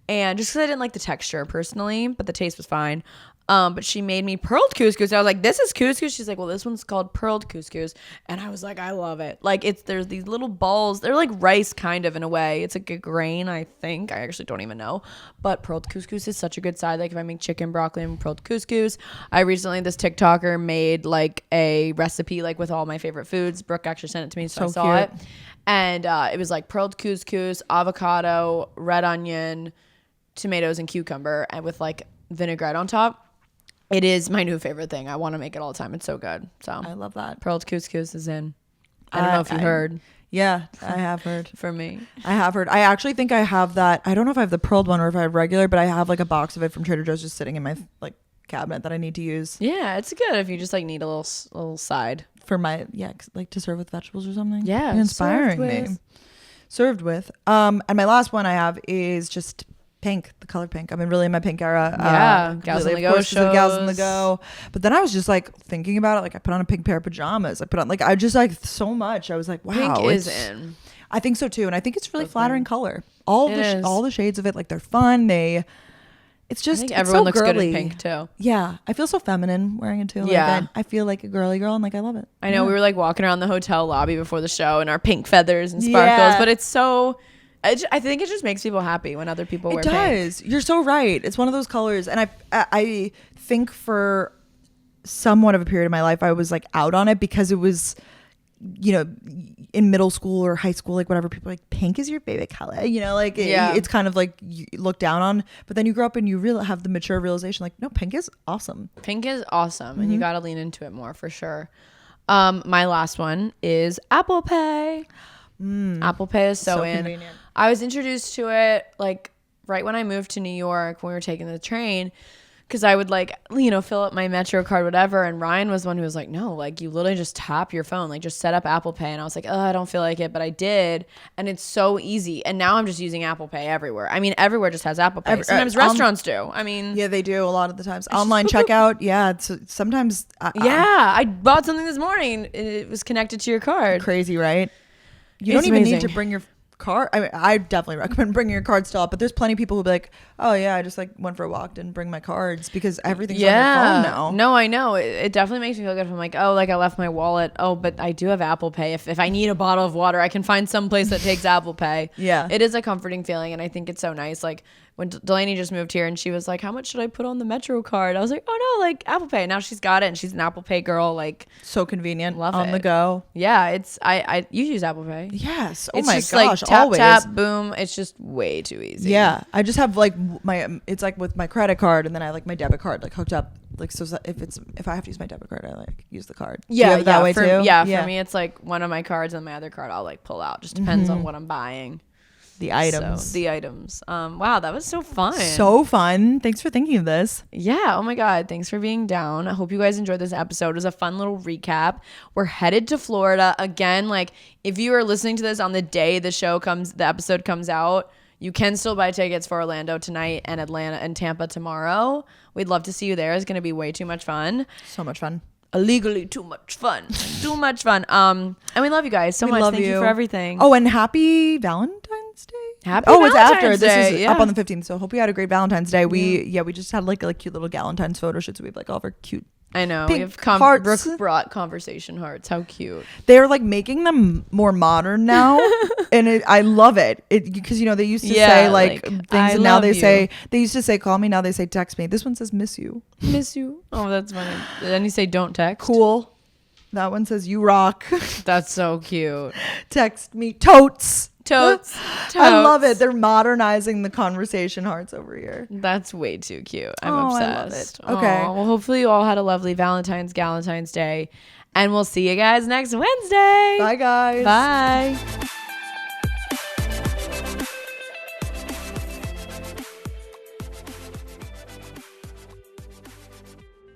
Speaker 1: And just because I didn't like the texture personally, but the taste was fine. But she made me pearled couscous. I was like, this is couscous. She's like, well, this one's called pearled couscous. And I was like, I love it. Like there's these little balls. They're like rice kind of in a way. It's like a grain, I think. I actually don't even know. But pearled couscous is such a good side. Like if I make chicken, broccoli, and pearled couscous. I recently, this TikToker made like a recipe like with all my favorite foods. Brooke actually sent it to me, so I saw it. And it was like pearled couscous, avocado, red onion, tomatoes, and cucumber, and with like vinaigrette on top. It is my new favorite thing. I want to make it all the time. It's so good. So
Speaker 2: I love that.
Speaker 1: Pearled couscous is in. I don't know if you heard.
Speaker 2: Yeah, I have heard.
Speaker 1: For me.
Speaker 2: I have heard. I actually think I have that. I don't know if I have the pearled one or if I have regular, but I have like a box of it from Trader Joe's just sitting in my like cabinet that I need to use.
Speaker 1: Yeah, it's good if you just like need a little side.
Speaker 2: For my, like to serve with vegetables or something.
Speaker 1: Yeah.
Speaker 2: You're inspiring me. Served with. And my last one I have is just pink, the color pink. I'm in really in my pink era.
Speaker 1: Yeah, Gals on the Go shows.
Speaker 2: Gals on the Go. But then I was just like thinking about it. Like I put on a pink pair of pajamas. I put on like I just like so much. I was like, wow,
Speaker 1: pink is in.
Speaker 2: I think so too, and I think it's really flattering color. All the shades of it, like they're fun. It's just, I think
Speaker 1: everyone looks
Speaker 2: girly.
Speaker 1: Good in pink too.
Speaker 2: Yeah, I feel so feminine wearing it too.
Speaker 1: Yeah,
Speaker 2: like I feel like a girly girl, and like I love it.
Speaker 1: I know we were like walking around the hotel lobby before the show in our pink feathers and sparkles, but it's so. I think it just makes people happy when other people wear pink. It does.
Speaker 2: You're so right. It's one of those colors, and I think for somewhat of a period of my life, I was like out on it because it was, you know, in middle school or high school, like whatever, people are like, pink is your favorite color, you know, like it's kind of like you look down on, but then you grow up and you really have the mature realization like, no, pink is awesome.
Speaker 1: Pink is awesome. And you got to lean into it more for sure. My last one is Apple Pay. Apple Pay is so in. Convenient. I was introduced to it like right when I moved to New York when we were taking the train. Because I would like, you know, fill up my Metro card, whatever. And Ryan was the one who was like, no, like you literally just tap your phone, like just set up Apple Pay. And I was like, oh, I don't feel like it, but I did. And it's so easy. And now I'm just using Apple Pay everywhere. I mean, everywhere just has Apple Pay. Sometimes restaurants do. I mean.
Speaker 2: Yeah, they do a lot of the times. Online checkout. Yeah. It's sometimes.
Speaker 1: Yeah. I bought something this morning. It was connected to your card.
Speaker 2: Crazy, right? You don't even need to bring your card. I mean, I definitely recommend bringing your card still, but there's plenty of people who'll be like, oh yeah, I just like went for a walk, didn't bring my cards, because everything's on your phone now.
Speaker 1: No, I know. It definitely makes me feel good if I'm like, oh, like I left my wallet. Oh, but I do have Apple Pay. If I need a bottle of water, I can find some place that takes Apple Pay.
Speaker 2: Yeah.
Speaker 1: It is a comforting feeling, and I think it's so nice. Like when Delaney just moved here and she was like, how much should I put on the Metro card? I was like, oh no, like Apple Pay. Now she's got it and she's an Apple Pay girl. Like
Speaker 2: so convenient.
Speaker 1: Love
Speaker 2: on
Speaker 1: it.
Speaker 2: the go.
Speaker 1: Yeah, it's you use Apple Pay.
Speaker 2: Yes.
Speaker 1: Oh
Speaker 2: my
Speaker 1: just
Speaker 2: gosh.
Speaker 1: Like tap,
Speaker 2: always.
Speaker 1: tap, boom. It's just way too easy.
Speaker 2: Yeah. I just have like it's like with my credit card, and then I like my debit card like hooked up. Like so if I have to use my debit card, I like use the card.
Speaker 1: Yeah.
Speaker 2: Do you that way too?
Speaker 1: Yeah. For me, it's like one of my cards and my other card I'll like pull out. Just depends on what I'm buying.
Speaker 2: The items.
Speaker 1: So, the items. Wow, that was so fun.
Speaker 2: So fun. Thanks for thinking of this.
Speaker 1: Yeah. Oh my God. Thanks for being down. I hope you guys enjoyed this episode. It was a fun little recap. We're headed to Florida again. Like if you are listening to this on the day the episode comes out, you can still buy tickets for Orlando tonight and Atlanta and Tampa tomorrow. We'd love to see you there. It's going to be way too much fun.
Speaker 2: So much fun.
Speaker 1: Illegally too much fun. Too much fun. And we love you guys so much. Thank you for everything.
Speaker 2: Oh, and happy Valentine's Day.
Speaker 1: Happy Valentine's
Speaker 2: it's after.
Speaker 1: Day.
Speaker 2: This is up on the 15th. So hope you had a great Valentine's Day. We just had like a cute little Galentine's photo shoot. So we have like all of our cute.
Speaker 1: I know.
Speaker 2: Pink
Speaker 1: we have
Speaker 2: hearts.
Speaker 1: Brooke brought conversation hearts. How cute.
Speaker 2: They're like making them more modern now. And I love it. Because, you know, they used to say like things and now they used to say, call me. Now they say, text me. This one says, miss you.
Speaker 1: Miss you. Oh, that's funny. Then you say, don't text.
Speaker 2: Cool. That one says, you rock.
Speaker 1: That's so cute.
Speaker 2: Text me. Totes.
Speaker 1: Totes.
Speaker 2: I love it. They're modernizing the conversation hearts over here.
Speaker 1: That's way too cute. I'm obsessed.
Speaker 2: I love it. Okay.
Speaker 1: Well, hopefully you all had a lovely Galentine's Day. And we'll see you guys next Wednesday.
Speaker 2: Bye, guys.
Speaker 1: Bye.